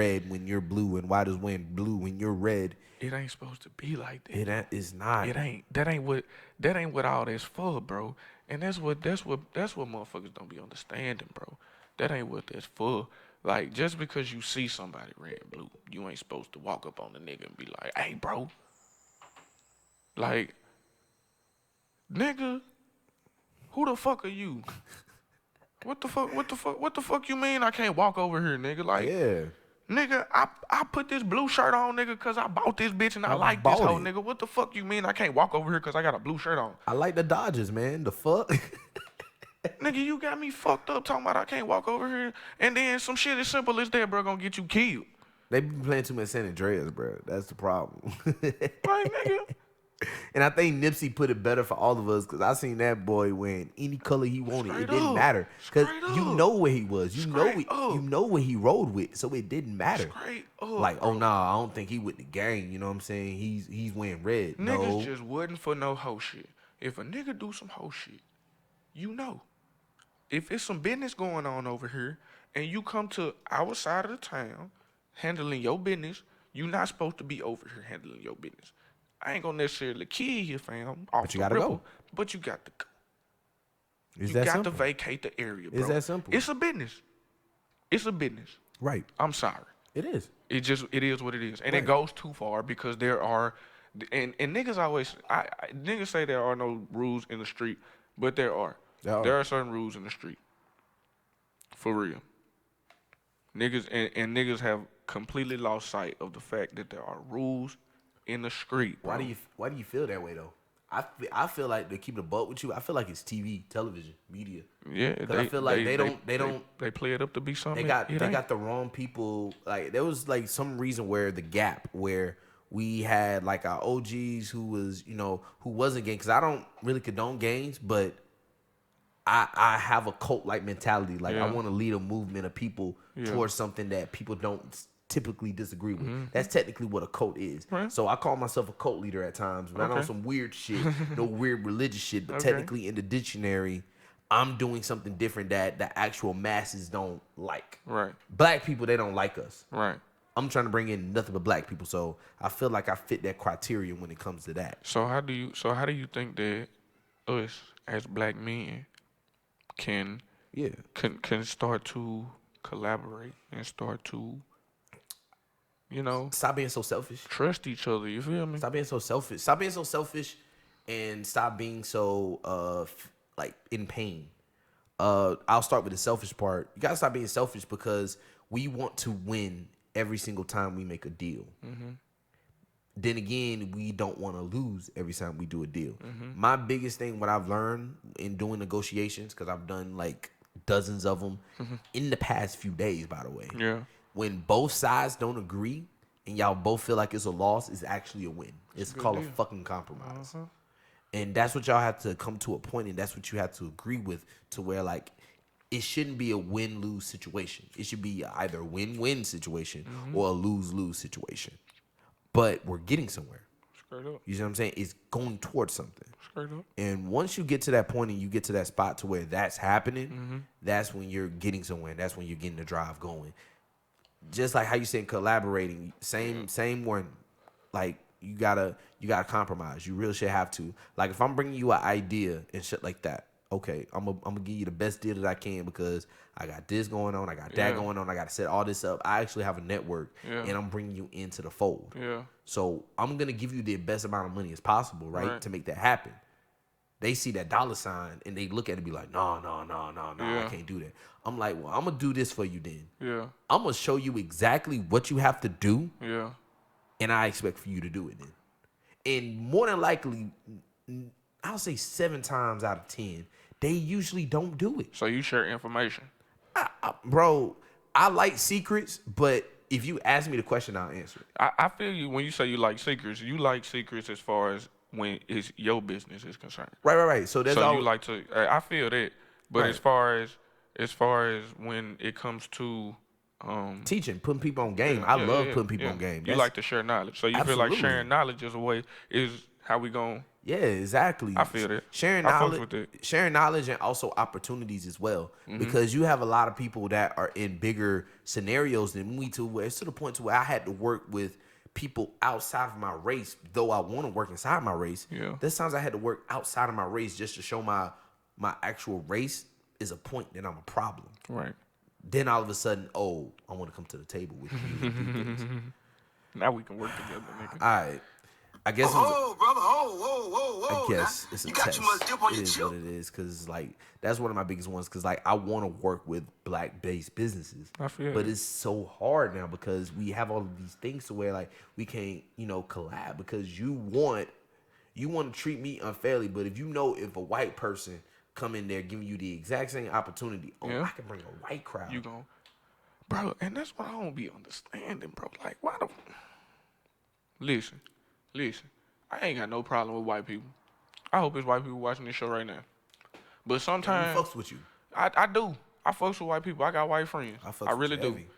you're blue, and why does when blue when you're red? It ain't supposed to be like that. It is not. It ain't. That ain't what all that's for, bro. And that's what motherfuckers don't be understanding, bro. That ain't what that's for. Like, just because you see somebody red and blue, you ain't supposed to walk up on the nigga and be like, hey, bro. Like, nigga, who the fuck are you? What the fuck you mean I can't walk over here, nigga? Like, Yeah. Nigga, I put this blue shirt on, nigga, because I bought this bitch and I like this hoe, nigga. What the fuck you mean I can't walk over here because I got a blue shirt on? I like the Dodgers, man. The fuck? Nigga, you got me fucked up talking about I can't walk over here. And then some shit as simple as that, bro, gonna get you killed. They be playing too much San Andreas, bro. That's the problem. Like, nigga. And I think Nipsey put it better for all of us, because I seen that boy wearing any color he wanted. It didn't matter, because you know where he was. You know what he rode with, so it didn't matter. Like, oh nah, I don't think he with the gang. You know what I'm saying? He's wearing red. Niggas just wasn't for no hoe shit. If a nigga do some hoe shit, you know. If it's some business going on over here, and you come to our side of the town handling your business, you not supposed to be over here handling your business. I ain't gonna necessarily kill you, fam. But you gotta go. But you got to go. Is you that got simple? to vacate the area, bro. Is that simple? It's a business. It's a business. Right. I'm sorry. It is. It is what it is. And Right. it goes too far because there are, and niggas always, niggas say there are no rules in the street, but there are. There are certain rules in the street. For real. Niggas, and niggas have completely lost sight of the fact that there are rules in the street, bro. Why do you feel that way though? I feel like, to keep it a buck with you, I feel like it's TV, television, media. Yeah, I feel like they play it up to be something. They got the wrong people. Like, there was like some reason where the gap where we had like our OGs who was, who wasn't gang, because I don't really condone gangs, but I have a cult like mentality. Like, I want to lead a movement of people towards something that people don't typically disagree with. Mm-hmm. That's technically what a cult is. Right. So I call myself a cult leader at times, but I know some weird shit, no weird religious shit, but technically in the dictionary, I'm doing something different that the actual masses don't like. Right. Black people, they don't like us. Right. I'm trying to bring in nothing but black people, so I feel like I fit that criteria when it comes to that. So how do you think that us as black men can start to collaborate and start to stop being so selfish. Trust each other, you feel me? Stop being so selfish. Stop being so selfish and stop being so like in pain. I'll start with the selfish part. You gotta stop being selfish because we want to win every single time we make a deal. Mm-hmm. Then again, we don't want to lose every time we do a deal. Mm-hmm. My biggest thing, what I've learned in doing negotiations, because I've done like dozens of them in the past few days, by the way. Yeah. When both sides don't agree and y'all both feel like it's a loss, it's actually a win. It's called a fucking compromise. Uh-huh. And that's what y'all have to come to a point, and that's what you have to agree with, to where like it shouldn't be a win-lose situation. It should be either a win-win situation or a lose-lose situation. But we're getting somewhere. Straight up. You see what I'm saying? It's going towards something. Straight up. And once you get to that point and you get to that spot to where that's happening, that's when you're getting somewhere. That's when you're getting the drive going. Just like how you said collaborating, same one. Like you gotta compromise. You really should have to. Like if I'm bringing you an idea and shit like that, okay, I'm gonna give you the best deal that I can because I got this going on, I got that going on, I gotta set all this up. I actually have a network, and I'm bringing you into the fold. Yeah. So I'm gonna give you the best amount of money as possible, right, to make that happen. they see that dollar sign and they look at it and be like, no, I can't do that. I'm like, well, I'm gonna do this for you then. Yeah. I'm gonna show you exactly what you have to do. Yeah. And I expect for you to do it then. And more than likely, I'll say 7 times out of 10, they usually don't do it. So you share information. Bro, I like secrets, but if you ask me the question, I'll answer it. I feel you when you say you like secrets. You like secrets as far as when it's your business is concerned. Right. So that's all. You like to. I feel that, but Right. as far as when it comes to teaching, putting people on game. I love putting people on game. You like to share knowledge, so you feel like Absolutely. sharing knowledge is how we gon'. Yeah, exactly. I feel that. Sharing I fucks knowledge, with it. sharing knowledge, and also opportunities as well. Because you have a lot of people that are in bigger scenarios than me too. Where it's to the point to where I had to work with people outside of my race, though I want to work inside my race. Yeah. There's times I had to work outside of my race just to show my actual race is a point that I'm a problem. Right. Then all of a sudden, I want to come to the table with you. And do things. Now we can work together, nigga. All right. I guess it was Oh, brother, whoa. I guess now. it's a You got test. too much dip on It your is chip. what it is, because like that's one of my biggest ones. Because like I want to work with black-based businesses, I feel but it. it's so hard now because we have all of these things to where like we can't collab because you want to treat me unfairly. But if a white person come in there giving you the exact same opportunity, Yeah. I can bring a white crowd. You gon', bro, and that's what I don't be understanding, bro. Like, why the? Listen. I ain't got no problem with white people. I hope it's white people watching this show right now. But Who sometimes fucks with you? I do. I fucks with white people. I got white friends. I fucks I with really you do. heavy.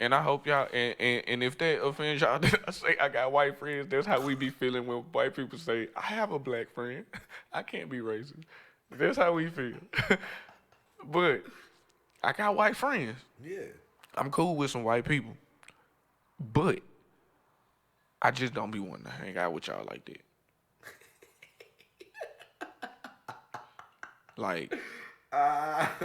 And I hope y'all and if that offends y'all, that I say I got white friends. That's how we be feeling when white people say I have a black friend. I can't be racist. That's how we feel. But I got white friends. Yeah. I'm cool with some white people, but I just don't be wanting to hang out with y'all like that. Like,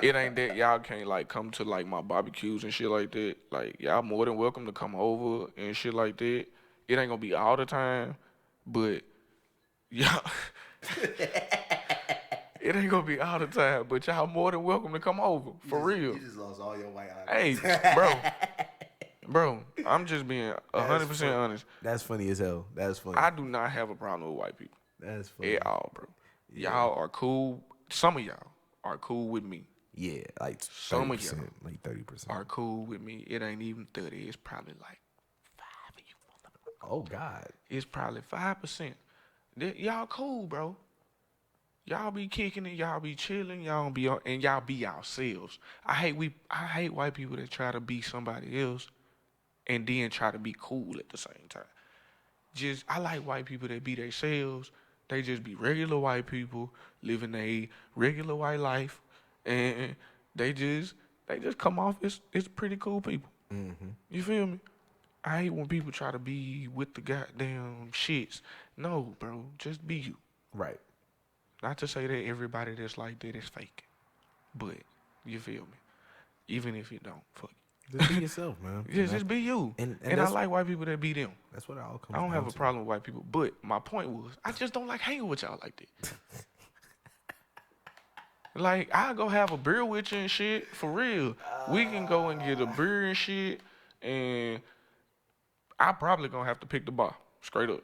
it ain't that y'all can't like come to like my barbecues and shit like that. Like, y'all more than welcome to come over and shit like that. It ain't gonna be all the time, but y'all. It ain't gonna be all the time, but y'all more than welcome to come over for real. You just lost all your white eyes. Hey, bro, I'm just being 100% honest. That's funny as hell. That's funny. I do not have a problem with white people That's funny. at all, bro. Y'all are cool. Some of y'all are cool with me. Yeah, like Some of 30%, y'all like 30%. are cool with me. It ain't even 30. It's probably like 5 of you motherfuckers. Oh God. It's probably 5%. Y'all cool, bro. Y'all be kicking it. Y'all be chilling. Y'all be and y'all be yourselves. I hate white people that try to be somebody else and then try to be cool at the same time. I like white people that be themselves. They just be regular white people living a regular white life, and they just come off as pretty cool people. Mm-hmm. You feel me? I hate when people try to be with the goddamn shits. No, bro, just be you. Right. Not to say that everybody that's like that is fake, but you feel me? Even if you don't, fuck you. Just be yourself, man. Just be you. And I that's- like white people that be them. That's what it all comes I don't down have a to. problem with white people, but my point was, I just don't like hanging with y'all like that. Like, I'll go have a beer with you and shit, for real. We can go and get a beer and shit, and I probably gonna have to pick the bar, straight up.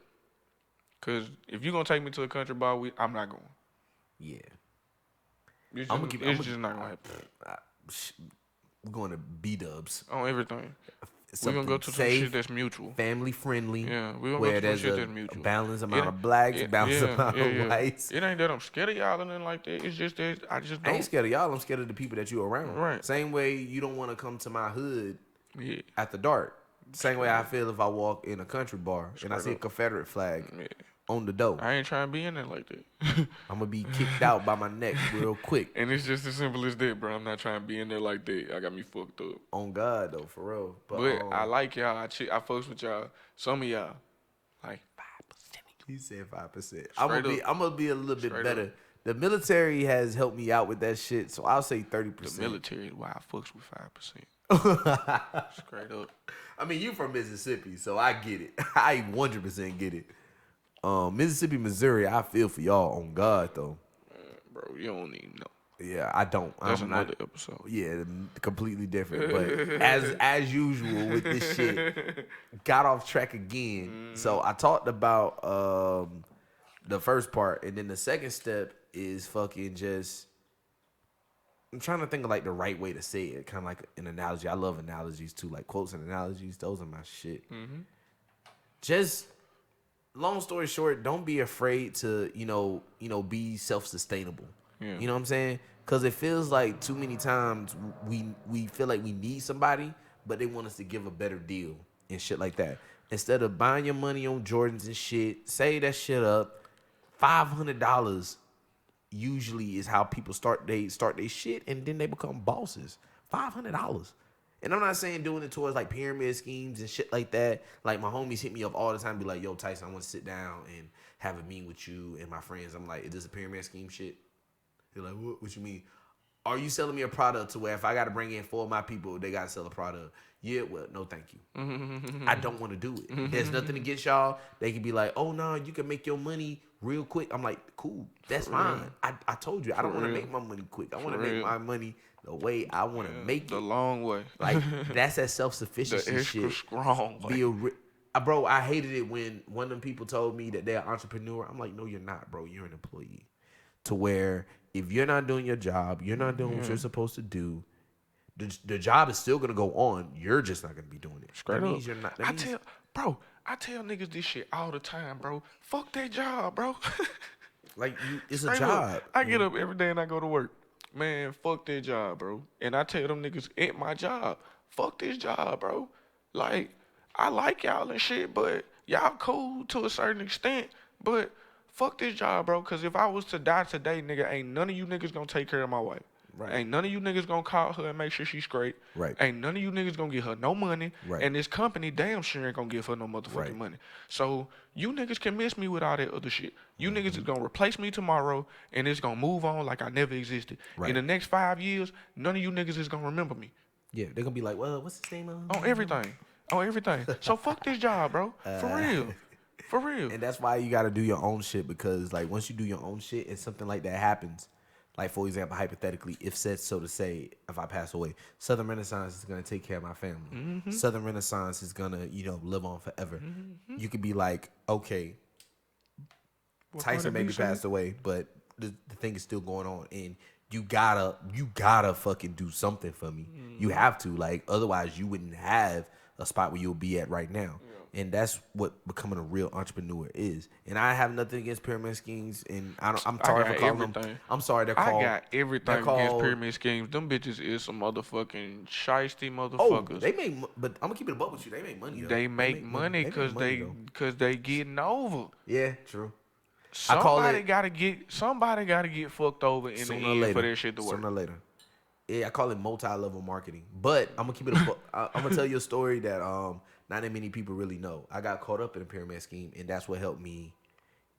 Because if you gonna take me to a country bar, I'm not going. Yeah. It's I'm just not gonna happen. We're going to B-dubs. On everything. We're Something gonna go to some safe, shit that's mutual. family friendly. Yeah, we're gonna where go to some there's shit a that's mutual. balanced amount of blacks, balanced amount of whites. It ain't that I'm scared of y'all or nothing like that. It's just that I just I don't. ain't scared of y'all. I'm scared of the people that you around. Right. Same way you don't want to come to my hood Yeah. after dark. Same way I feel if I walk in a country bar and I Straight see a up. Confederate flag Yeah. on the door. I ain't trying to be in there like that. I'm gonna be kicked out by my neck real quick. And it's just as simple as that, bro. I'm not trying to be in there like that. I got me fucked up. On God though, for real. But I like y'all. I fucks with y'all. Some of y'all, like 5%. He said 5%. Straight I'm gonna be a little bit Straight better. up. The military has helped me out with that shit, so I'll say 30%. The military is why I fucks with 5%. Straight up. I mean, you from Mississippi, so I get it. I 100% get it. Mississippi, Missouri, I feel for y'all on God though. bro. You don't even know. Yeah, I don't. That's I'm another not, episode. Yeah, completely different. But as usual with this shit, got off track again. So I talked about the first part, and then the second step is fucking just. I'm trying to think of like the right way to say it, kind of like an analogy. I love analogies too, like quotes and analogies. Those are my shit. Just long story short, don't be afraid to be self-sustainable. Yeah. You know what I'm saying? Because it feels like too many times we feel like we need somebody, but they want us to give a better deal and shit like that. Instead of buying your money on Jordans and shit, save that shit up. $500 usually is how people start their shit, and then they become bosses. $500. And I'm not saying doing it towards like pyramid schemes and shit like that. Like my homies hit me up all the time, be like, "Yo, Tyson, I want to sit down and have a meeting with you and my friends." I'm like, "Is this a pyramid scheme shit?" They're like, "What you mean? Are you selling me a product to where if I got to bring in 4 of my people, they got to sell a product?" Yeah, well, no, thank you. I don't want to do it. There's nothing against y'all. They can be like, "Oh no, you can make your money real quick." I'm like, "Cool, that's fine." I told you I don't want to make my money quick. I want to make my money the way I want to make The it. long way. Like that's that The self-sufficiency extra shit. strong way. Bro, I hated it when one of them people told me that they're an entrepreneur. I'm like, no, you're not, bro. You're an employee. To where if you're not doing your job, you're not doing what you're supposed to do. The job is still gonna go on. You're just not gonna be doing it. Straight that up. means you're not. That means, I tell niggas this shit all the time, bro. Fuck that job, bro. like it's a Straight job. up. I get up every day and I go to work. Man, fuck that job, bro. And I tell them niggas at my job, fuck this job, bro. Like, I like y'all and shit, but y'all cool to a certain extent, but fuck this job, bro. Cause if I was to die today, nigga, ain't none of you niggas gonna take care of my wife. Right. Ain't none of you niggas gonna call her and make sure she's straight. Right. Ain't none of you niggas gonna give her no money. Right. And this company damn sure ain't gonna give her no motherfucking money. So you niggas can miss me with all that other shit. You niggas is gonna replace me tomorrow and it's gonna move on like I never existed. Right. In the next 5 years, none of you niggas is gonna remember me. Yeah, they're gonna be like, well, what's his name? On everything. On everything. So fuck this job, bro. For real. For real. And that's why you got to do your own shit, because like once you do your own shit and something like that happens, like for example, hypothetically, if said so to say, if I pass away, Southern Renaissance is gonna take care of my family. Southern Renaissance is gonna live on forever. You could be like, okay, Tyson maybe passed away, but the thing is still going on, and you gotta fucking do something for me. You have to, like, otherwise you wouldn't have a spot where you'll be at right now. And that's what becoming a real entrepreneur is. And I have nothing against pyramid schemes, and I'm sorry for calling them. I'm sorry, they're called. I got everything against pyramid schemes. Them bitches is some motherfucking shiesty motherfuckers. They make, but I'm gonna keep it a buck with you. They make money. Though. They make money because they getting over. Yeah, true. Somebody gotta get fucked over in the end for that shit to work. Sooner or later. Yeah, I call it multi-level marketing. But I'm gonna keep it I'm gonna tell you a story that not that many people really know. I got caught up in a pyramid scheme, and that's what helped me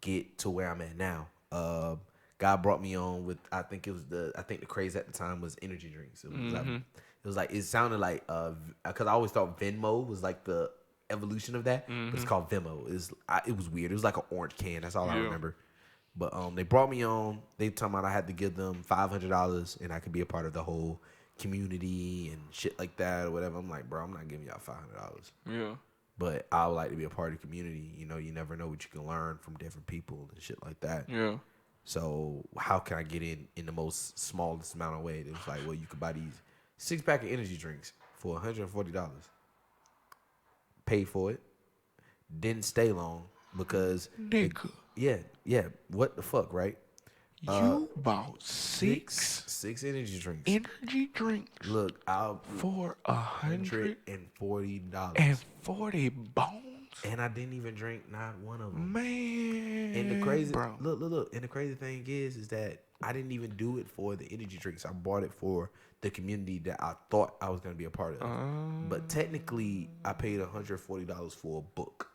get to where I'm at now. God brought me on with I think the craze at the time was energy drinks. It sounded like because I always thought Venmo was like the evolution of that, but it's called Venmo. It was weird. It was like an orange can. That's all I remember. But they brought me on. They told me I had to give them $500 and I could be a part of the whole community and shit like that or whatever. I'm like, bro, I'm not giving y'all $500. Yeah. But I would like to be a part of the community. You know, you never know what you can learn from different people and shit like that. Yeah. So how can I get in the most smallest amount of way? It was like, well, you could buy these 6-pack of energy drinks for $140. Paid for it. Didn't stay long because nigga. Yeah. What the fuck, right? You bought six energy drinks. Energy drinks. Look, for $140 and 40 bones. And I didn't even drink not one of them. Man. And the crazy bro. Look. And the crazy thing is that I didn't even do it for the energy drinks. I bought it for the community that I thought I was gonna be a part of. But technically, I paid $140 for a book.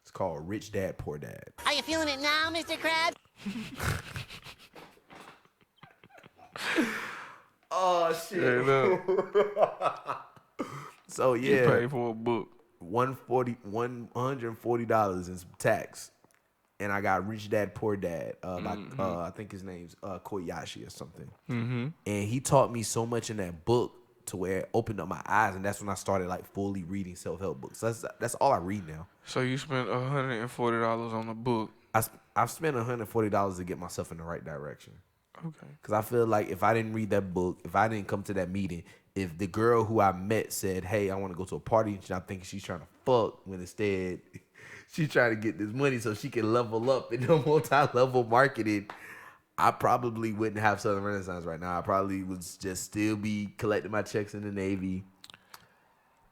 It's called Rich Dad Poor Dad. Are you feeling it now, Mr. Krabs? Oh shit! Hey, So yeah, you paid for a book. $140 in some tax, and I got Rich Dad Poor Dad by I think his name's Koyashi or something. And he taught me so much in that book to where it opened up my eyes, and that's when I started like fully reading self-help books. That's all I read now. So you spent $140 on a book. I've spent $140 to get myself in the right direction. Okay. Because I feel like if I didn't read that book, if I didn't come to that meeting, if the girl who I met said, hey, I want to go to a party, and I'm thinking she's trying to fuck, when instead she's trying to get this money so she can level up in the multi-level marketing, I probably wouldn't have Southern Renaissance right now. I probably would just still be collecting my checks in the Navy.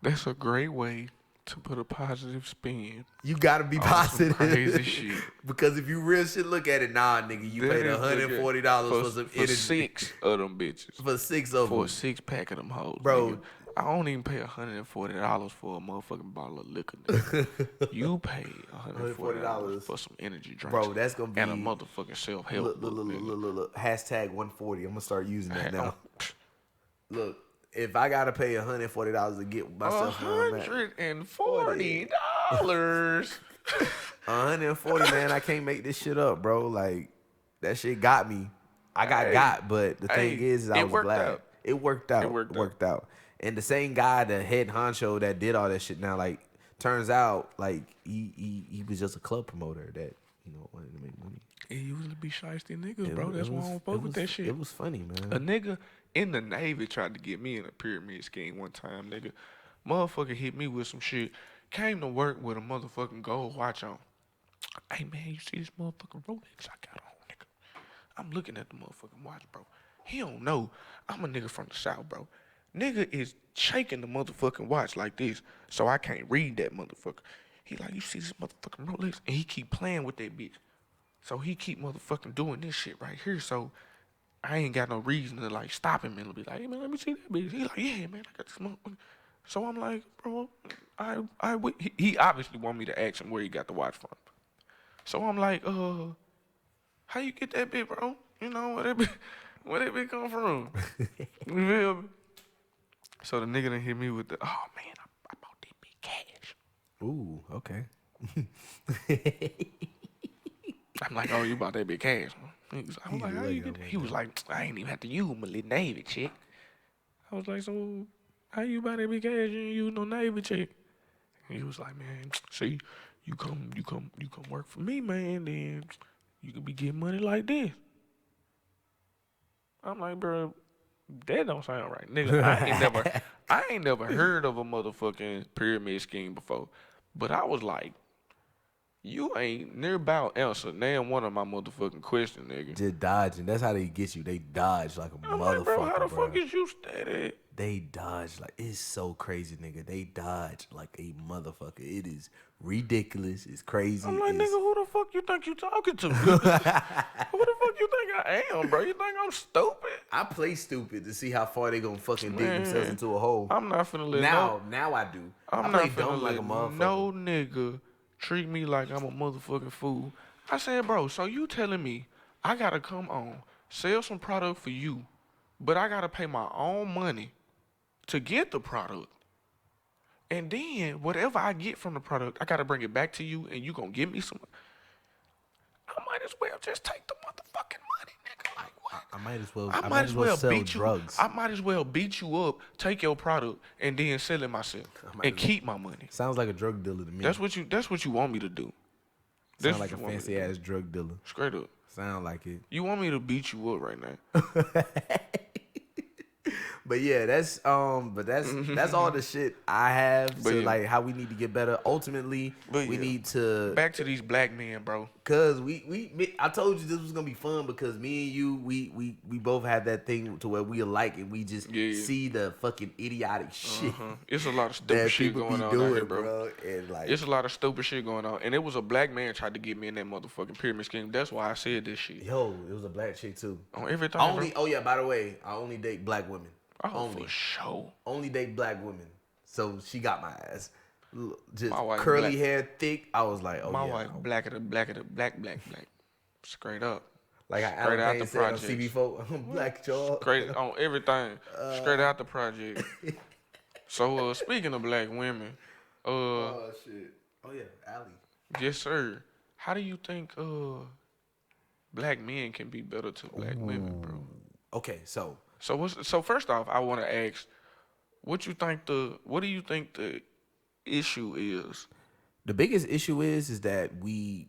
That's a great way to put a positive spin. You gotta be positive. Crazy shit. Because if you real shit look at it, nah, nigga, you paid $140 for some energy. 6 of them bitches. For 6 of them. For a 6-pack of them hoes. Bro. Nigga. I don't even pay $140 for a motherfucking bottle of liquor. Nigga. You pay $140 for some energy drinks. Bro, that's gonna be. And a motherfucking self-help book. Look. Hashtag 140. I'm gonna start using that now. Look, if I gotta pay $140 to get myself $140. $140, man, I can't make this shit up, bro. Like, that shit got me. I got, but the thing is I was glad. It worked out. And the same guy, the head honcho that did all that shit now, like, turns out, like, he was just a club promoter that, you know, wanted to make money. He usually be shiesty niggas, bro. That's why I don't fuck with that shit. It was funny, man. A nigga in the Navy tried to get me in a pyramid scheme one time, nigga. Motherfucker hit me with some shit. Came to work with a motherfucking gold watch on. Hey, man, you see this motherfucking Rolex I got on, nigga? I'm looking at the motherfucking watch, bro. He don't know I'm a nigga from the South, bro. Nigga is shaking the motherfucking watch like this, so I can't read that motherfucker. He like, you see this motherfucking Rolex? And he keep playing with that bitch. So he keep motherfucking doing this shit right here, so I ain't got no reason to, like, stop him and be like, hey, man, let me see that bitch. He like, yeah, man, I got this motherfucker. So I'm like, bro, he obviously want me to ask him where he got the watch from. So I'm like, how you get that bitch, bro? You know, where that bitch come from? You feel me? So the nigga done hit me with the, oh, man, I bought that bitch cash. Ooh, okay. I'm like, oh, you bought that bitch cash, man. I was like, how you get that? He was like, I ain't even have to use my little Navy chick. I was like, so how you buy that bitch cash? You ain't use no Navy chick. And he was like, man, see, you come work for me, man, then you could be getting money like this. I'm like, bro, that don't sound right, nigga. I ain't never heard of a motherfucking pyramid scheme before. But I was like, you ain't near about answer damn one of my motherfucking questions, nigga. Just dodging. That's how they get you. They dodge like a I'm motherfucker, like, bro, how the fuck is you steady? They dodge like, it's so crazy, nigga. They dodge like a motherfucker. It is ridiculous. It's crazy. I'm like, nigga, who the fuck you think you talking to? Who the fuck you think I am, bro? You think I'm stupid? I play stupid to see how far they gonna fucking dig themselves into a hole. I'm not finna let now I do. I play dumb like a motherfucker. No nigga treat me like I'm a motherfucking fool. I said, bro, so you telling me I gotta come on, sell some product for you, but I gotta pay my own money to get the product. And then whatever I get from the product, I gotta bring it back to you and you gonna give me some. I might as well just take the motherfucking money, nigga. Like what? I might as well sell drugs. I might as well beat you up, take your product, and then sell it myself and keep my money. Sounds like a drug dealer to me. That's what you want me to do. Sound like a fancy ass drug dealer. Straight up. Sound like it. You want me to beat you up right now? But yeah, that's all the shit I have. So like how we need to get better. Ultimately, we need to back to these black men, bro. Cause I told you this was gonna be fun because me and you, we both have that thing to where we alike and we just see the fucking idiotic shit. It's a lot of stupid shit going on out here, bro. And like, it's a lot of stupid shit going on. And it was a black man tried to get me in that motherfucking pyramid scheme. That's why I said this shit. Yo, it was a black chick too. On everything. Oh yeah, by the way, I only date black women. Oh, for sure. Only date black women. So she got my ass. Just my wife curly hair, thick. I was like, oh my yeah. wife black. Straight up. Like how straight out the said on CB4, black jaw. Straight on everything. Straight out the project. So speaking of black women, oh shit. Oh yeah, Allie. Yes sir. how do you think black men can be better to black women, bro? Okay, so So first off, I want to ask, what do you think the issue is? the biggest issue is that we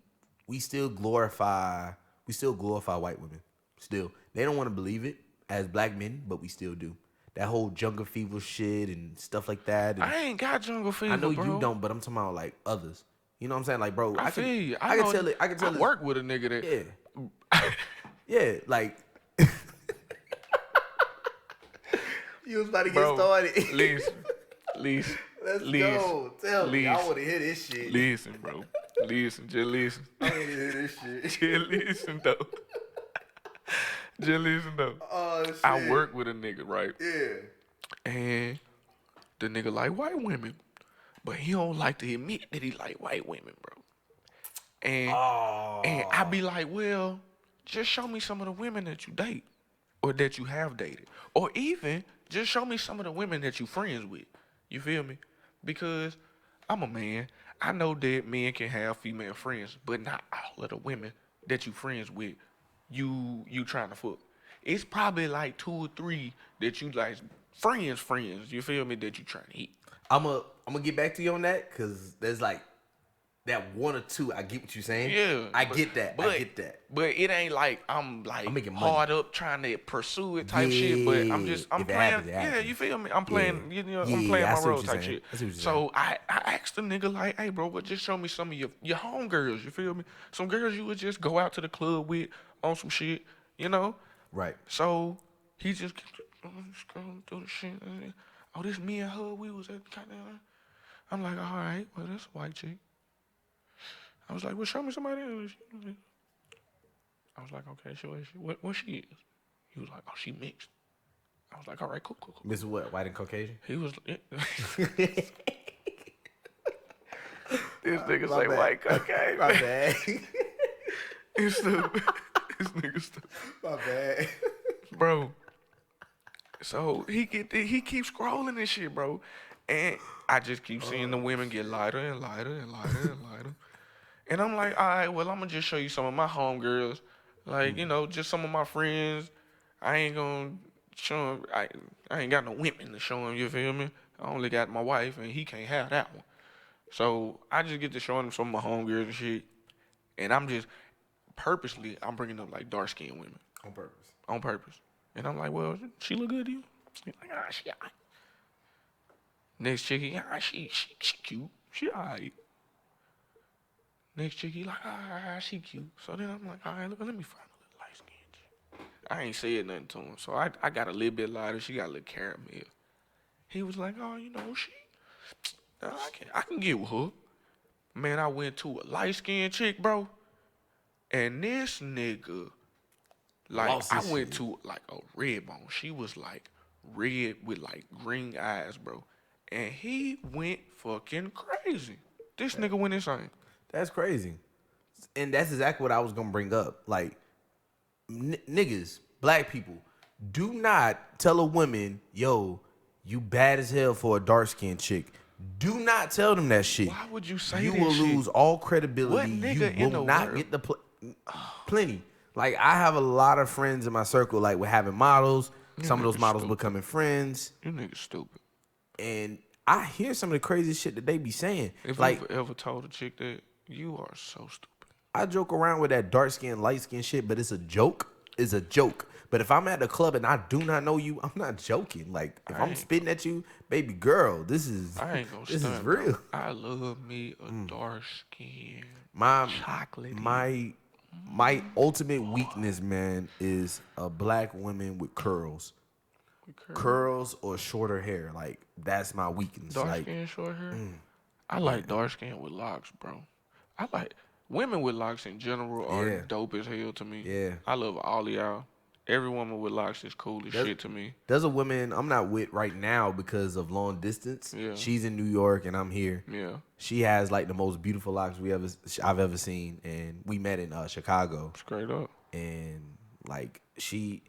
still glorify white women. Still, they don't want to believe it as black men, but we still do. That whole jungle fever shit and stuff like that. And I ain't got jungle fever, I know bro. you don't, but I'm talking about like others. You know what I'm saying? Like, bro, I feel you. I can tell it. I can tell I it. work with a nigga that. Yeah. Yeah, like you was about to get Bro, started. Listen. Let's go. Tell me. I want to hear this shit. Listen, bro. Listen, just listen. I want to hear this shit. Just listen, though. Just listen, though. Oh shit. I work with a nigga, right? Yeah. And the nigga like white women, but he don't like to admit that he like white women, bro. And I be like, well, just show me some of the women that you date or that you have dated. Or even just show me some of the women that you friends with. You feel me? Because I'm a man. I know that men can have female friends, but not all of the women that you friends with, you trying to fuck. It's probably like 2 or 3 that you like friends, you feel me, that you trying to hit. I'm gonna get back to you on that because there's like that 1 or 2. I get what you're saying. Yeah. I get that. But it ain't like I'm making money. hard up trying to pursue it type shit. But I'm If playing. it happens, it Yeah, happens. you feel me? I'm playing. Yeah. I'm Yeah, playing I my see what role you're type saying. shit. I see what you're So I asked the nigga like, hey, bro, but just show me some of your homegirls. You feel me? Some girls you would just go out to the club with on some shit. You know? Right. So he just scrolling through the shit. Oh, this me and her. We was at kind of. I'm like, all right, well, that's a white chick. I was like, well, show me somebody else. I was like, okay, show her what she is. He was like, oh, she mixed. I was like, all right, cool. Miss what? White and Caucasian? He was, this nigga My say bad. white cocaine. My bad. It's stupid. This nigga stupid. My bad. Bro. So he keeps scrolling and shit, bro. And I just keep seeing the women get lighter and lighter and lighter and lighter. And I'm like, all right, well, I'm going to just show you some of my homegirls. Like, you know, just some of my friends. I ain't going to show them. I ain't got no women to show him, you feel me? I only got my wife, and he can't have that one. So I just get to show him some of my homegirls and shit. And I'm just, purposely, I'm bringing up, like, dark-skinned women. On purpose. And I'm like, well, she look good to you? He's like, she all right. Next chickie, she cute. She all right. Next chickie, like, she cute. So then I'm like, all right, look, let me find a little light skin chick. I ain't said nothing to him. So I got a little bit lighter. She got a little caramel. He was like, oh, you know, I can get with her. Man, I went to a light skinned chick, bro. And this nigga, like, I went to, like, a red bone. She was, like, red with, like, green eyes, bro. And he went fucking crazy. This nigga went insane. That's crazy. And that's exactly what I was going to bring up. Like, niggas, black people, do not tell a woman, yo, you bad as hell for a dark-skinned chick. Do not tell them that shit. Why would you say you that will shit? lose all credibility. What nigga you in will the not world? get the plenty. Like, I have a lot of friends in my circle, like, with having models. Some of those models becoming friends. You niggas stupid. And I hear some of the crazy shit that they be saying. If like, you've ever told a chick that, you are so stupid. I joke around with that dark skin, light skin shit, but it's a joke. It's a joke. But if I'm at the club and I do not know you, I'm not joking. Like, if I'm spitting at you, baby girl, this is I ain't gonna this stunt, is real. bro. I love me a dark skin, chocolate. My ultimate weakness, man, is a black woman with curls. Curls or shorter hair. Like, that's my weakness. Dark like, skin, short hair. I like dark skin with locks, bro. I like women with locks in general are dope as hell to me. Yeah. I love all of y'all. Every woman with locks is cool as shit to me. There's a woman I'm not with right now because of long distance. Yeah. She's in New York and I'm here. Yeah. She has like the most beautiful locks I've ever seen, and we met in Chicago. Straight up. And Like she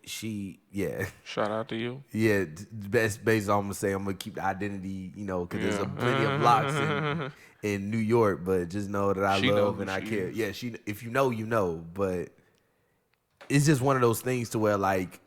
yeah. Shout out to you. Yeah, best based on I'm gonna say I'm gonna keep the identity, because there's a plenty of blocks in New York, but just know that I She know love who and I she care. is. Yeah, she if you know, you know, but it's just one of those things to where like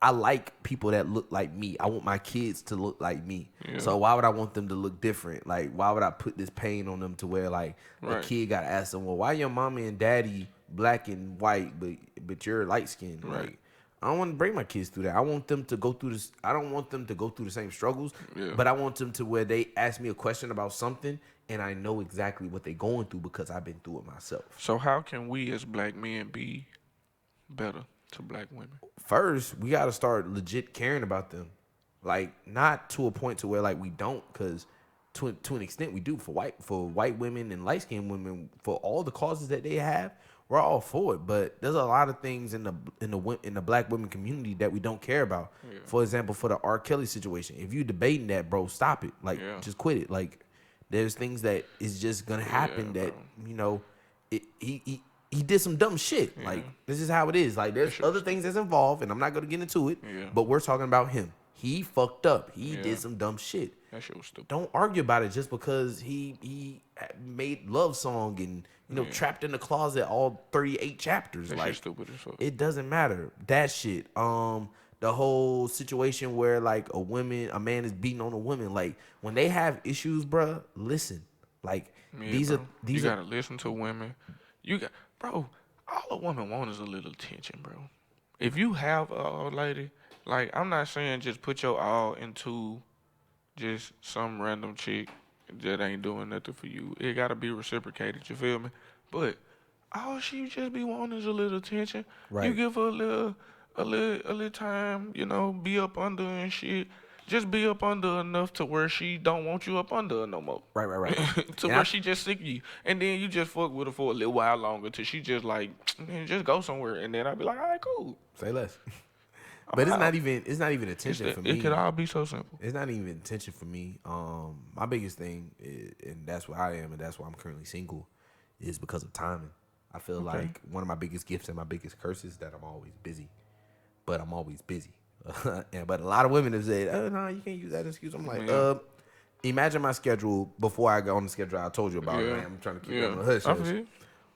I like people that look like me. I want my kids to look like me. Yeah. So why would I want them to look different? Like why would I put this pain on them to where like a Right. kid gotta ask them, well, why your mommy and daddy black and white, but you're light skinned? Right. Like I don't want to bring my kids through that. I want them to go through this. I don't want them to go through the same struggles, Yeah. but I want them to where they ask me a question about something and I know exactly what they're going through because I've been through it myself. So how can we as black men be better to black women? First, we got to start legit caring about them. Like not to a point to where like we don't, because to an extent we do for white women and light skinned women for all the causes that they have. We're all for it, but there's a lot of things in the black women community that we don't care about. Yeah. For example, for the R. Kelly situation, if you debating that, bro, stop it. Like, just quit it. Like, there's things that is just gonna happen that he did some dumb shit. Yeah. Like, this is how it is. Like, there's other things that's involved, and I'm not gonna get into it. Yeah. But we're talking about him. He fucked up. He did some dumb shit. That shit was stupid. Don't argue about it just because he made love song and trapped in the closet all 38 chapters. That like shit stupid as fuck. It doesn't matter. That shit. The whole situation where like a man is beating on a woman. Like when they have issues, bruh, listen. Like these bro. are You gotta listen to women. Bro, all a woman wants is a little attention, bro. If you have a lady, like I'm not saying just put your all into just some random chick that ain't doing nothing for you. It gotta be reciprocated, you feel me? But all she just be wanting is a little attention. Right. You give her a little time, be up under and shit. Just be up under enough to where she don't want you up under her no more. Right. To where she just sick of you. And then you just fuck with her for a little while longer till she just like, just go somewhere. And then I'd be like, all right, cool. Say less. But it's not even attention for me. It could all be so simple. It's not even attention for me. My biggest thing, and that's what I am, and that's why I'm currently single, is because of timing. I feel like one of my biggest gifts and my biggest curses is that I'm always busy. But I'm always busy. But a lot of women have said, "Oh no, you can't use that excuse." I'm like, imagine my schedule before I go on the schedule I told you about. Yeah. Man, I'm trying to keep it on the hush.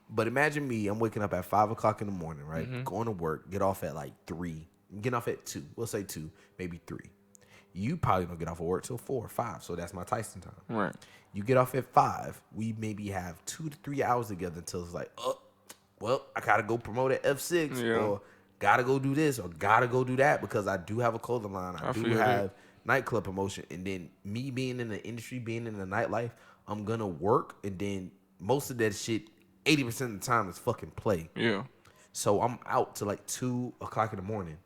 But imagine me, I'm waking up at 5:00 in the morning, right? Mm-hmm. Going to work, get off at like 3. Get off at 2. We'll say 2, maybe 3. You probably don't get off of work till 4 or 5, so that's my Tyson time. Right. You get off at 5. We maybe have 2 to 3 hours together until it's like, well, I gotta go promote at F6, or gotta go do this, or gotta go do that because I do have a clothing line. I do have nightclub promotion, and then me being in the industry, being in the nightlife, I'm gonna work, and then most of that shit, 80% of the time is fucking play. Yeah. So I'm out till like 2:00 in the morning.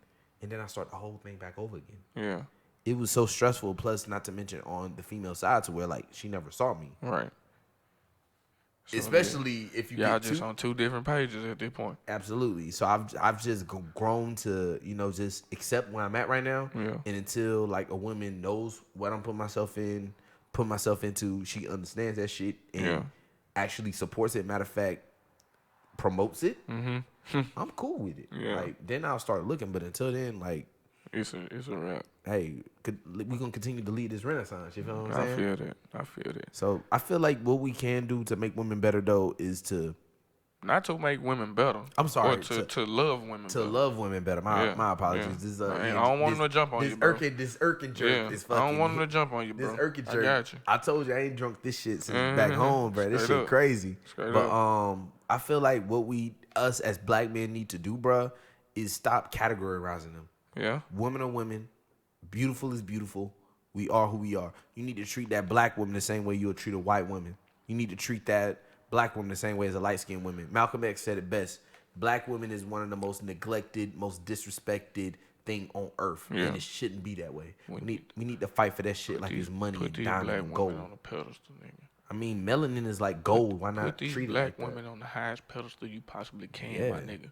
And then I start the whole thing back over again. Yeah. It was so stressful, plus not to mention on the female side to where like she never saw me. Right. So, especially if you get just on 2 different pages at this point. Absolutely. So I've just grown to, just accept where I'm at right now. Yeah. And until like a woman knows what I'm putting myself into, she understands that shit and actually supports it. Matter of fact, promotes it. Mm-hmm. I'm cool with it. Yeah. Like then I'll start looking, but until then, like it's a wrap. Hey, we gonna continue to lead this renaissance. You feel what I'm saying? I feel that. So I feel like what we can do to make women better though is to not to make women better. I'm sorry, or to love women. To love women better. My apologies. Yeah. This, I don't want them to jump on you, bro. This irking jerk is fucking. I don't want them to jump on you, bro. This irking jerk. I got you. I told you I ain't drunk this shit since back home, bro. This shit crazy. But I feel like what us as black men need to do, bro, is stop categorizing them. Yeah. Women are women. Beautiful is beautiful. We are who we are. You need to treat that black woman the same way you'll treat a white woman. You need to treat that black woman the same way as a light-skinned woman. Malcolm X said it best. Black women is one of the most neglected, most disrespected thing on earth. Yeah. And it shouldn't be that way. We need to fight for that shit like it's money and diamond and gold. On a pedestal, nigga. I mean, melanin is like gold. Why not treat it like that? Put these black women on the highest pedestal you possibly can, my nigga.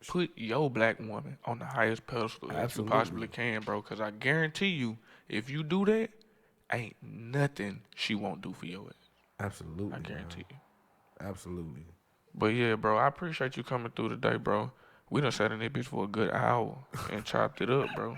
Put your black woman on the highest pedestal that you possibly can, bro. Because I guarantee you, if you do that, ain't nothing she won't do for your ass. Absolutely. I guarantee you. Absolutely. But yeah, bro, I appreciate you coming through today, bro. We done sat in that bitch for a good hour and chopped it up, bro.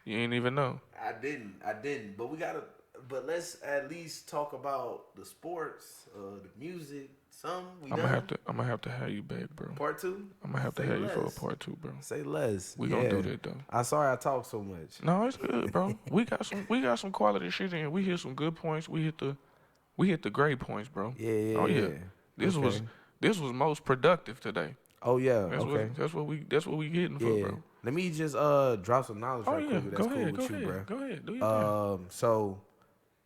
You ain't even know. I didn't. But we gotta. But let's at least talk about the sports, the music. We I'm done. gonna have to have you back, bro. Part 2. I'm gonna have to have you for a part 2, bro. Say less. We gonna do that though. I'm sorry I talk so much. No, it's good, bro. We got some quality shit in. We hit some good points. We hit the great points, bro. Yeah. Oh yeah. This was most productive today. Oh yeah. That's what we getting for, bro. Let me just drop some knowledge right quick. If that's cool with you, bro. Go ahead. Do your thing. So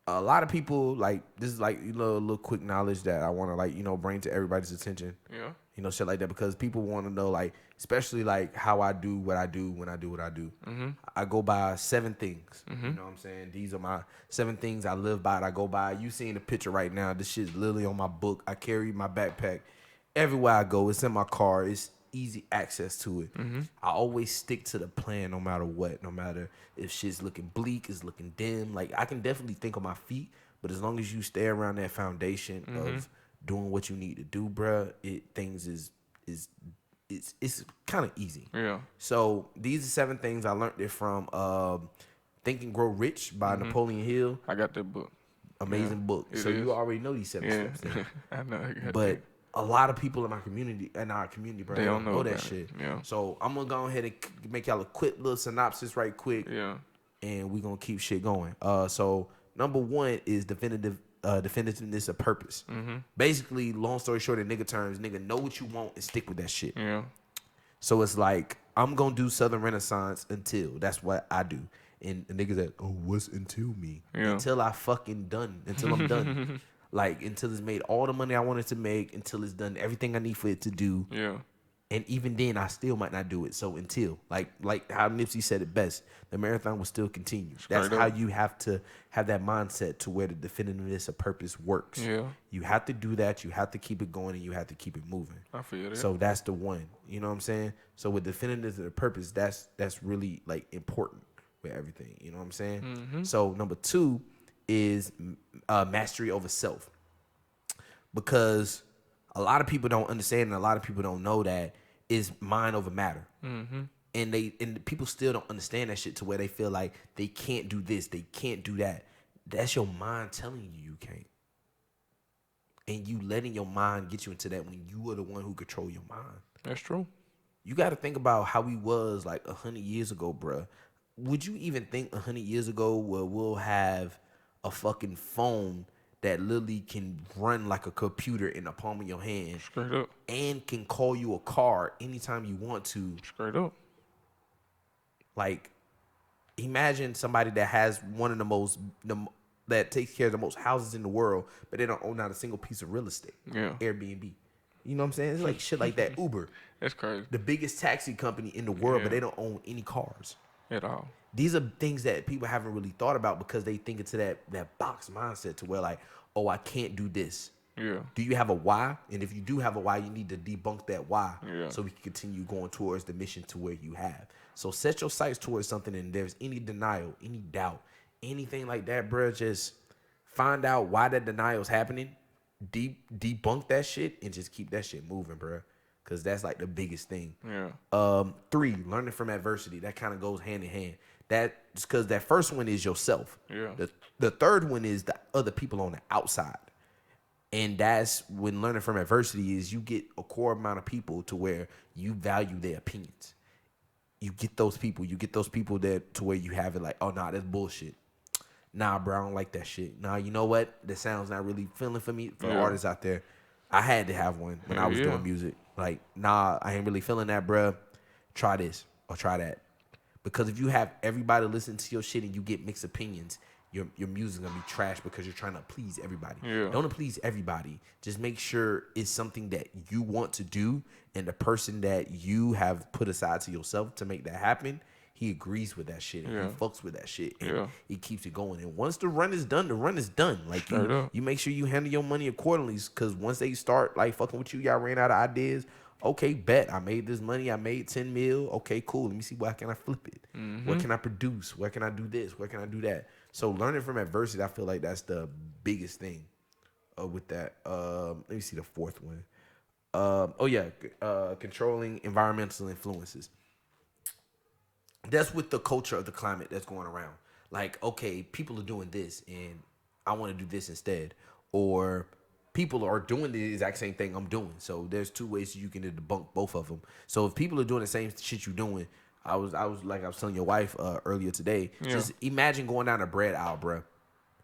a lot of people this is a little quick knowledge that I want to bring to everybody's attention. Yeah. Shit like that, because people want to know especially how I do what I do when I do what I do. Mm-hmm. I go by 7 things. Mm-hmm. You know what I'm saying? These are my 7 things I live by. I go by. You seeing the picture right now? This shit's literally on my book. I carry my backpack everywhere I go. It's in my car. It's easy access to it. Mm-hmm. I always stick to the plan no matter what. No matter if shit's looking bleak, it's looking dim. I can definitely think on my feet, but as long as you stay around that foundation of doing what you need to do, bruh, things is it's kind of easy. Yeah. So these are 7 things I learned it from Think and Grow Rich by Napoleon Hill. I got that book. Amazing book. So you already know these 7 steps. Then. I know. But a lot of people in our community, bro, they don't know that shit. Yeah. So I'm gonna go ahead and make y'all a quick little synopsis right quick. Yeah. And we're gonna keep shit going. So number 1 is definitiveness of purpose. Mm-hmm. Basically, long story short, in nigga terms, nigga, know what you want and stick with that shit. Yeah. So it's I'm gonna do Southern Renaissance until that's what I do. And the niggas that, oh, what's until me? Yeah. Until I fucking done. Until I'm done. Until it's made all the money I wanted to make, until it's done everything I need for it to do. Yeah. And even then, I still might not do it. So until, like how Nipsey said it best, the marathon will still continue. That's how you have to have that mindset to where the definitiveness of purpose works. Yeah. You have to do that. You have to keep it going, and you have to keep it moving. I feel that. So that's the one. You know what I'm saying? So with definitiveness of purpose, that's really important with everything. You know what I'm saying? Mm-hmm. So number 2 is mastery over self, because a lot of people don't understand and a lot of people don't know that it's mind over matter. Mm-hmm. And people still don't understand that shit to where they feel like they can't do this, they can't do that. That's your mind telling you can't. And you letting your mind get you into that when you are the one who control your mind. That's true. You got to think about how we was 100 years ago, bruh. Would you even think 100 years ago where we'll have a fucking phone that literally can run like a computer in the palm of your hand? Straight up. And can call you a car anytime you want to? Straight up. Imagine somebody that has one of that takes care of the most houses in the world, but they don't own not a single piece of real estate. Yeah. Airbnb. You know what I'm saying? It's shit like that. Uber. That's crazy. The biggest taxi company in the world, but they don't own any cars. At all. These are things that people haven't really thought about because they think into that box mindset to where oh, I can't do this. Yeah. Do you have a why? And if you do have a why, you need to debunk that why so we can continue going towards the mission to where you have. So set your sights towards something, and there's any denial, any doubt, anything like that, bro, just find out why that denial is happening, debunk that shit, and just keep that shit moving, bro. Because that's the biggest thing. Yeah. 3, learning from adversity. That kind of goes hand in hand. That's because that first one is yourself. Yeah. The third one is the other people on the outside. And that's when learning from adversity is you get a core amount of people to where you value their opinions. You get those people that to where you have it oh, nah, that's bullshit. Nah, bro, I don't like that shit. Nah, you know what? That sound's not really feeling for me. For artists out there, I had to have one when I was doing music. Nah, I ain't really feeling that, bro. Try this or try that. Because if you have everybody listen to your shit and you get mixed opinions, your music's gonna be trash because you're trying to please everybody. Yeah. Don't please everybody. Just make sure it's something that you want to do, and the person that you have put aside to yourself to make that happen, he agrees with that shit. And he fucks with that shit. And he keeps it going. And once the run is done, the run is done. You make sure you handle your money accordingly, because once they start fucking with you, y'all ran out of ideas. Okay, bet. I made this money. I made 10 mil. Okay, cool. Let me see where can I flip it. Mm-hmm. What can I produce? Where can I do this? Where can I do that? So learning from adversity, I feel like that's the biggest thing with that. Let me see the 4th one. Controlling environmental influences. That's with the culture of the climate that's going around. Like, okay, people are doing this and I want to do this instead. Or people are doing the exact same thing I'm doing. So there's two ways you can debunk both of them. So if people are doing the same shit you're doing, I was telling your wife earlier today, just imagine going down a bread aisle, bro.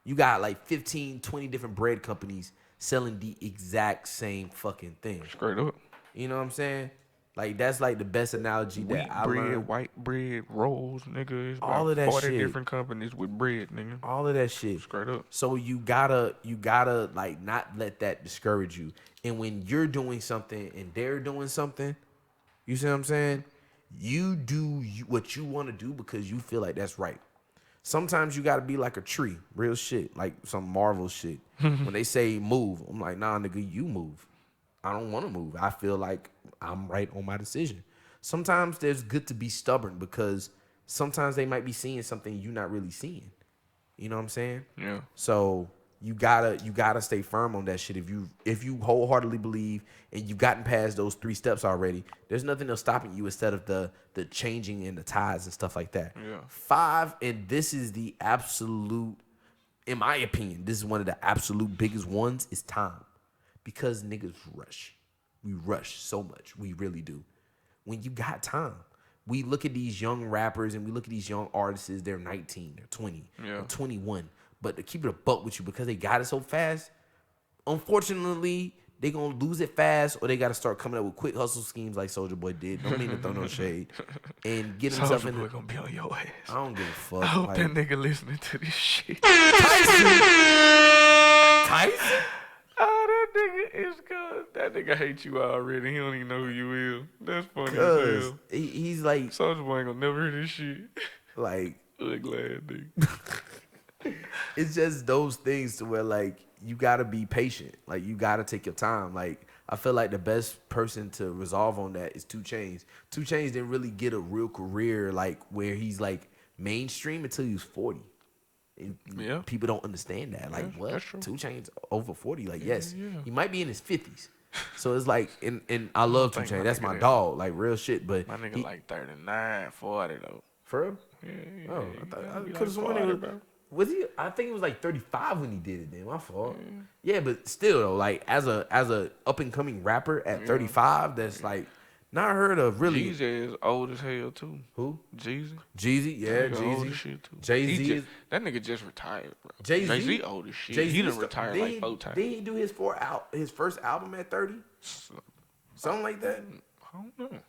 You got like 15, 20 different bread companies selling the exact same fucking thing. Straight up. You know what I'm saying? Like, that's like the best analogy that I learned. White bread, rolls, nigga. It's All about of that 40 shit. different companies with bread, nigga. All of that shit. Straight up. So you gotta like not let that discourage you. And when you're doing something and they're doing something, you see what I'm saying? You do what you want to do because you feel like that's right. Sometimes you gotta be like a tree, real shit, like some Marvel shit. When they say move, I'm like, nah, nigga, you move. I don't want to move. I feel like I'm right on my decision. Sometimes there's good to be stubborn because sometimes they might be seeing something you're not really seeing. You know what I'm saying? Yeah. So you gotta stay firm on that shit. If you wholeheartedly believe and you've gotten past those 3 steps already, there's nothing else stopping you instead of the changing in the tides and stuff like that. Yeah. 5, and this is the absolute, in my opinion, this is one of the absolute biggest ones, is time. Because niggas rush. We rush so much. We really do. When you got time, we look at these young rappers and we look at these young artists, they're 19, they're 20, they're 21. But to keep it a buck with you, because they got it so fast, unfortunately, they gonna lose it fast, or they gotta start coming up with quick hustle schemes like Soulja Boy did. Don't mean to throw no shade. And get himself in. Soulja Boy gonna be on your ass. I don't give a fuck. I hope like, that nigga listening to this shit. Tyson? Oh, that nigga is good. That nigga hate you already. He don't even know who you is. That's funny as Cause hell. he's like, Soulja Boy ain't gonna never hear this shit. like, Ugly ass nigga. it's just those things to where, like, you gotta be patient. Like, you gotta take your time. Like, I feel like the best person to resolve on that is 2 Chainz. 2 Chainz didn't really get a real career, like, where he's, like, mainstream until he was 40. And Yeah. people don't understand that. Like, Yeah, what? that's true. 2 Chainz over 40? Like, yes. yeah. He might be in his 50s. So it's like, and I love 2 think Chainz. my That's nigga my there. dog. Like, real shit. But My nigga he, like 39, 40 though. for real? Yeah, Oh, he I thought gotta I be could have like sworn 40, it bro. was he? I think it was like 35 when he did it. Then my fault. Yeah, but still though, like as a up and coming rapper at 35, that's like not heard of really. Jeezy is old as hell too. Who? Jeezy. Jeezy, yeah, That nigga old as Jeezy. shit too. Jay-Z He is- that nigga just retired, bro. Jay-Z? Jay-Z old as shit. Jay-Z He done st- retired did like he- 4 times. Did he do his his first album at 30? Something like that. I don't know.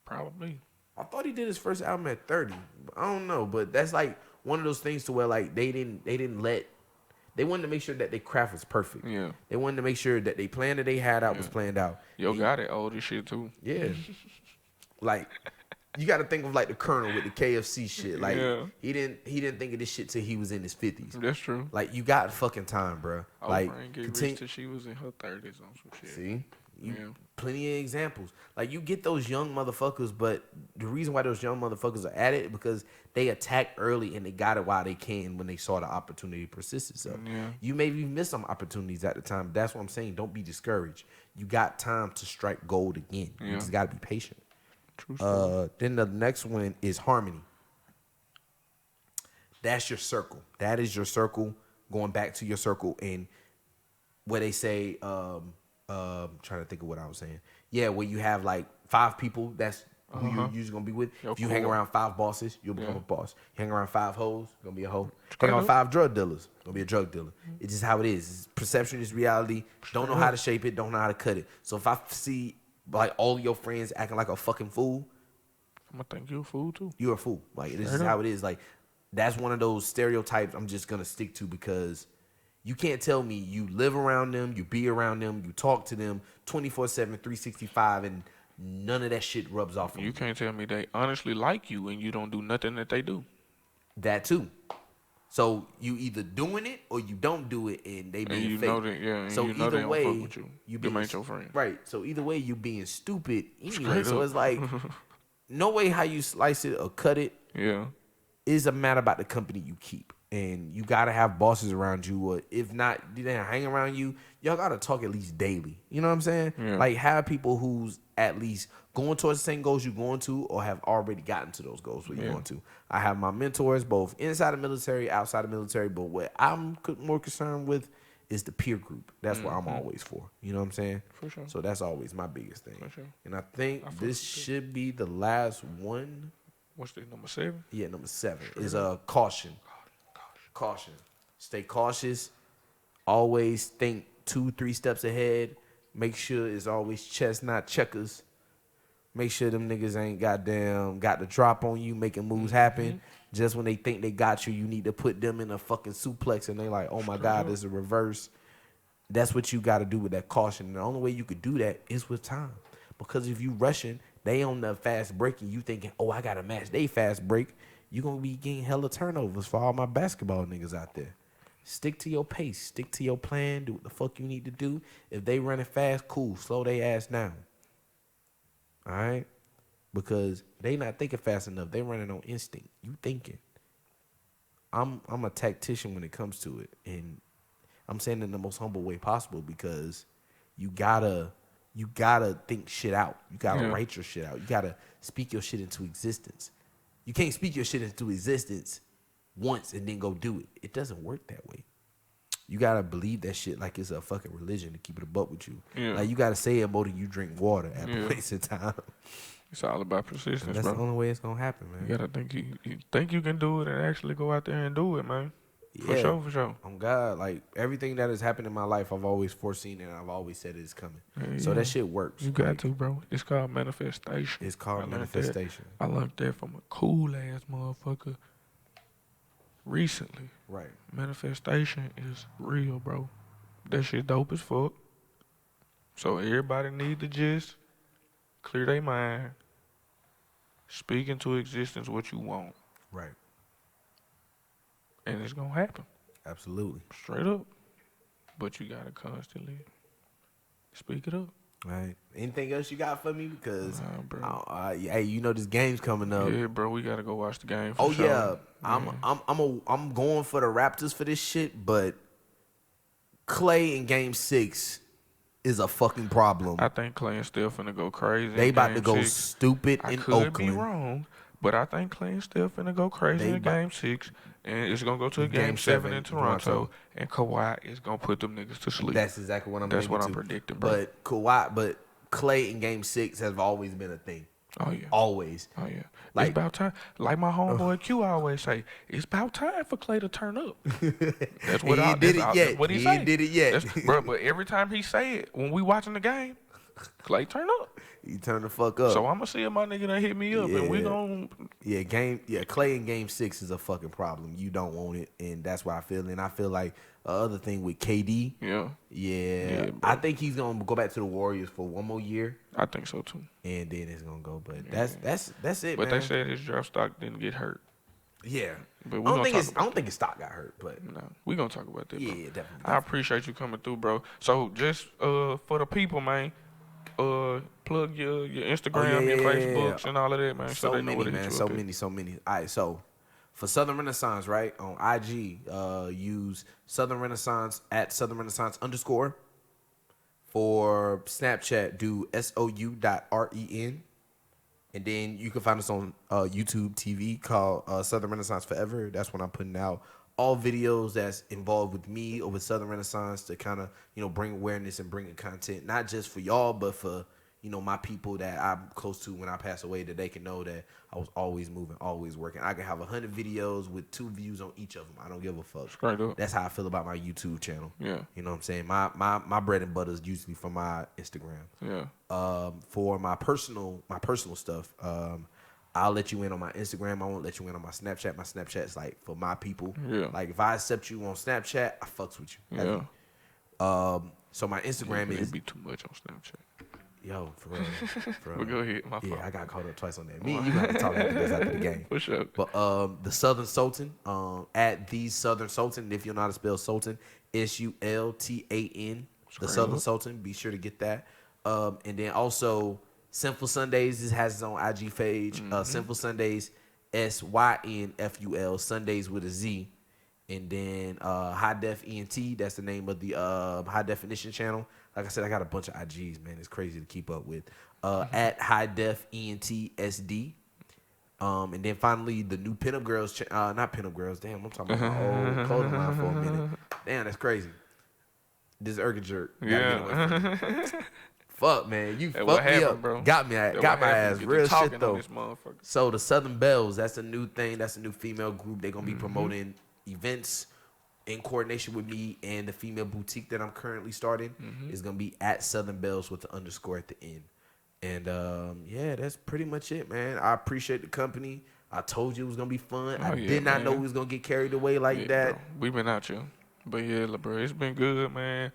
Probably. I thought he did his first album at 30. I don't know, but that's like one of those things to where like they wanted to make sure that their craft was perfect. Yeah. They wanted to make sure that they plan that they had out was planned out. Yo got it old as shit too. Yeah. Like, you got to think of like the Colonel with the KFC shit. Like, Yeah. he didn't think of this shit till he was in his 50s. That's true. Like, you got fucking time, bro. Like, Oprah ain't get continue. rich till she was in her 30s on some shit. See, Yeah. plenty of examples. Like, you get those young motherfuckers, but the reason why those young motherfuckers are at it because they attacked early and they got it while they can when they saw the opportunity persist itself. Yeah. You maybe missed some opportunities at the time. But that's what I'm saying. Don't be discouraged. You got time to strike gold again. You Yeah. just got to be patient. True story. Then the next one is harmony. That's your circle. That is your circle. Going back to your circle and where they say, trying to think of what I was saying. Yeah, where you have like 5 people. That's who you're usually gonna be with. Yo, If you hang cool. around 5 bosses, you'll become Yeah. a boss. You hang around 5 hoes, you're gonna be a hoe. Straight Hang around up. 5 drug dealers, gonna be a drug dealer. It's just how it is. It's perception is reality. Don't know how to shape it. Don't know how to cut it. So if I see like all of your friends acting like a fucking fool, I'm gonna think you a fool too. you're a fool. Like, this is Straight how up. it is. Like, that's one of those stereotypes I'm just gonna stick to because you can't tell me you live around them, you be around them, you talk to them 24/7, 365, and none of that shit rubs off on You you. can't tell me they honestly like you and you don't do nothing that they do. That too. So you either doing it or you don't do it, and they And being you fake. know that, yeah, and so you know either they don't way, fuck with you. you Them being ain't your friends. right. So either way, you being stupid anyway. Straight So up. it's like no way how you slice it or cut it Yeah. is a matter about the company you keep. and you gotta have bosses around you, or if not, they don't hang around you. Y'all gotta talk at least daily. You know what I'm saying? Yeah. Like have people who's at least going towards the same goals you're going to, or have already gotten to those goals where you're going to. I have my mentors both inside the military, outside the military, but what I'm more concerned with is the peer group. That's what I'm always for. You know what I'm saying? For sure. So that's always my biggest thing. For sure. And I think this should be the last one. What's the number 7? Yeah, number 7 is caution. Caution. Stay cautious. Always think 2-3 steps ahead. Make sure it's always chess, not checkers. Make sure them niggas ain't got the drop on you, making moves happen. Just when they think they got you, you need to put them in a fucking suplex, and they like, oh my God, this is a reverse. That's what you got to do with that caution. And the only way you could do that is with time. Because if you rushing, they on the fast break, and you thinking, oh, I got to match they fast break, you going to be getting hella turnovers for all my basketball niggas out there. Stick to your pace. Stick to your plan. Do what the fuck you need to do. If they running fast, cool. Slow their ass down. All right? Because they not thinking fast enough. They running on instinct. You thinking. I'm a tactician when it comes to it. And I'm saying it in the most humble way possible, because you gotta think shit out. You gotta write your shit out. You gotta speak your shit into existence. You can't speak your shit into existence once and then go do it. It doesn't work that way. You gotta believe that shit like it's a fucking religion, to keep it a buck with you. Yeah. Like you gotta say it more than you drink water at points in time. It's all about persistence, and that's bro. the only way it's gonna happen, man. You gotta think you think you can do it, and actually go out there and do it, man. For sure. On God, like everything that has happened in my life, I've always foreseen it, and I've always said it's coming. So that shit works. You got to, bro. It's called manifestation. It's called manifestation. I learned that from a cool ass motherfucker recently. Right. Manifestation is real, bro. That shit dope as fuck. So everybody need to just clear their mind, speak into existence what you want. Right. And it's gonna happen. Absolutely. Straight up. But you gotta constantly speak it up. Right. Anything else you got for me? Because bro. hey, you know this game's coming up. Yeah, bro. We gotta go watch the game. For sure. Yeah. I'm going for the Raptors for this shit, but Clay in Game 6 is a fucking problem. I think Clay and Steph finna go crazy. They about to go stupid in Oakland. I could be wrong, but I think Clay and Steph finna go crazy in Game 6, and it's gonna go to a Game 7 in Toronto, and Kawhi is gonna put them niggas to sleep. That's exactly what I'm predicting, bro. But Clay in Game 6 has always been a thing. Oh yeah. Always. Oh yeah. Like, it's about time. Like my homeboy Q always say, it's about time for Clay to turn up. That's what he did it yet. What he ain't did it yet. Bro, but every time he say it, when we watching the game, Clay turn up. He turn the fuck up. So I'm gonna see if my nigga done hit me up, and we gon' Clay in Game 6 is a fucking problem. You don't want it, and that's what I feel. And I feel like other thing with KD. Yeah. I think he's gonna go back to the Warriors for one more year. I think so too. And then it's gonna go. But that's it. But man. They said his draft stock didn't get hurt. Yeah. But I don't think his stock got hurt. But no, we gonna talk about that. Yeah, bro. definitely. I appreciate you coming through, bro. So just for the people, man. Plug your Instagram, your Facebooks, and all of that, man. So many, man. So many. All right, so for Southern Renaissance, right, on IG, use Southern Renaissance at Southern Renaissance _ For Snapchat, do SOU.REN. And then you can find us on YouTube TV called Southern Renaissance Forever. That's when I'm putting out all videos that's involved with me or with Southern Renaissance to kind of, bring awareness and bringing content, not just for y'all, but for, my people that I'm close to when I pass away, that they can know that I was always moving, always working. I can have 100 videos with 2 views on each of them. I don't give a fuck. Straight up. That's how I feel about my YouTube channel. Yeah. You know what I'm saying? My bread and butter is usually from my Instagram. Yeah. For my personal stuff, I'll let you in on my Instagram. I won't let you in on my Snapchat. My Snapchat's like for my people. Yeah. Like if I accept you on Snapchat, I fucks with you. Yeah. So my Instagram is. It'd be too much on Snapchat. Yo, for real. But go ahead. My fault. I got caught up twice on that. Me and you got to talk about this after the game. For sure. But the Southern Sultan, at the Southern Sultan, if you know how to spell Sultan, SULTAN, the Southern Sultan. Be sure to get that. And then also Sinful Sundays has its own IG page. Sinful Sundays, SYNFUL, Sundays with a Z. And then High Def ENT, that's the name of the High Definition channel. Like I said, I got a bunch of IGs, man. It's crazy to keep up with. At High Def ENT SD. And then finally, the new Pinup Girls, not Pinup Girls, damn, I'm talking about my old clothing line for a minute. Damn, that's crazy. This Erga Jerk. Yeah. Fuck, man. You Hey, fucked me up. bro? Got my ass. Get Real to talking shit, though. on this motherfucker. So the Southern Bells, that's a new thing. That's a new female group. They're going to be promoting events in coordination with me, and the female boutique that I'm currently starting is going to be at Southern Bells with the underscore at the end. And, yeah, that's pretty much it, man. I appreciate the company. I told you it was going to be fun. I did not know we was going to get carried away like that. Bro. We've been out you. But, yeah, bro, it's been good, man.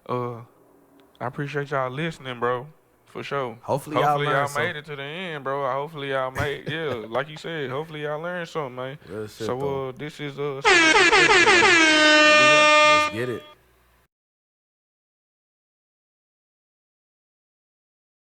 I appreciate y'all listening, bro. For sure. Hopefully y'all made it to the end, bro. Hopefully y'all made, like you said, hopefully y'all learned something, man. Real shit, So though. this is Let's get it.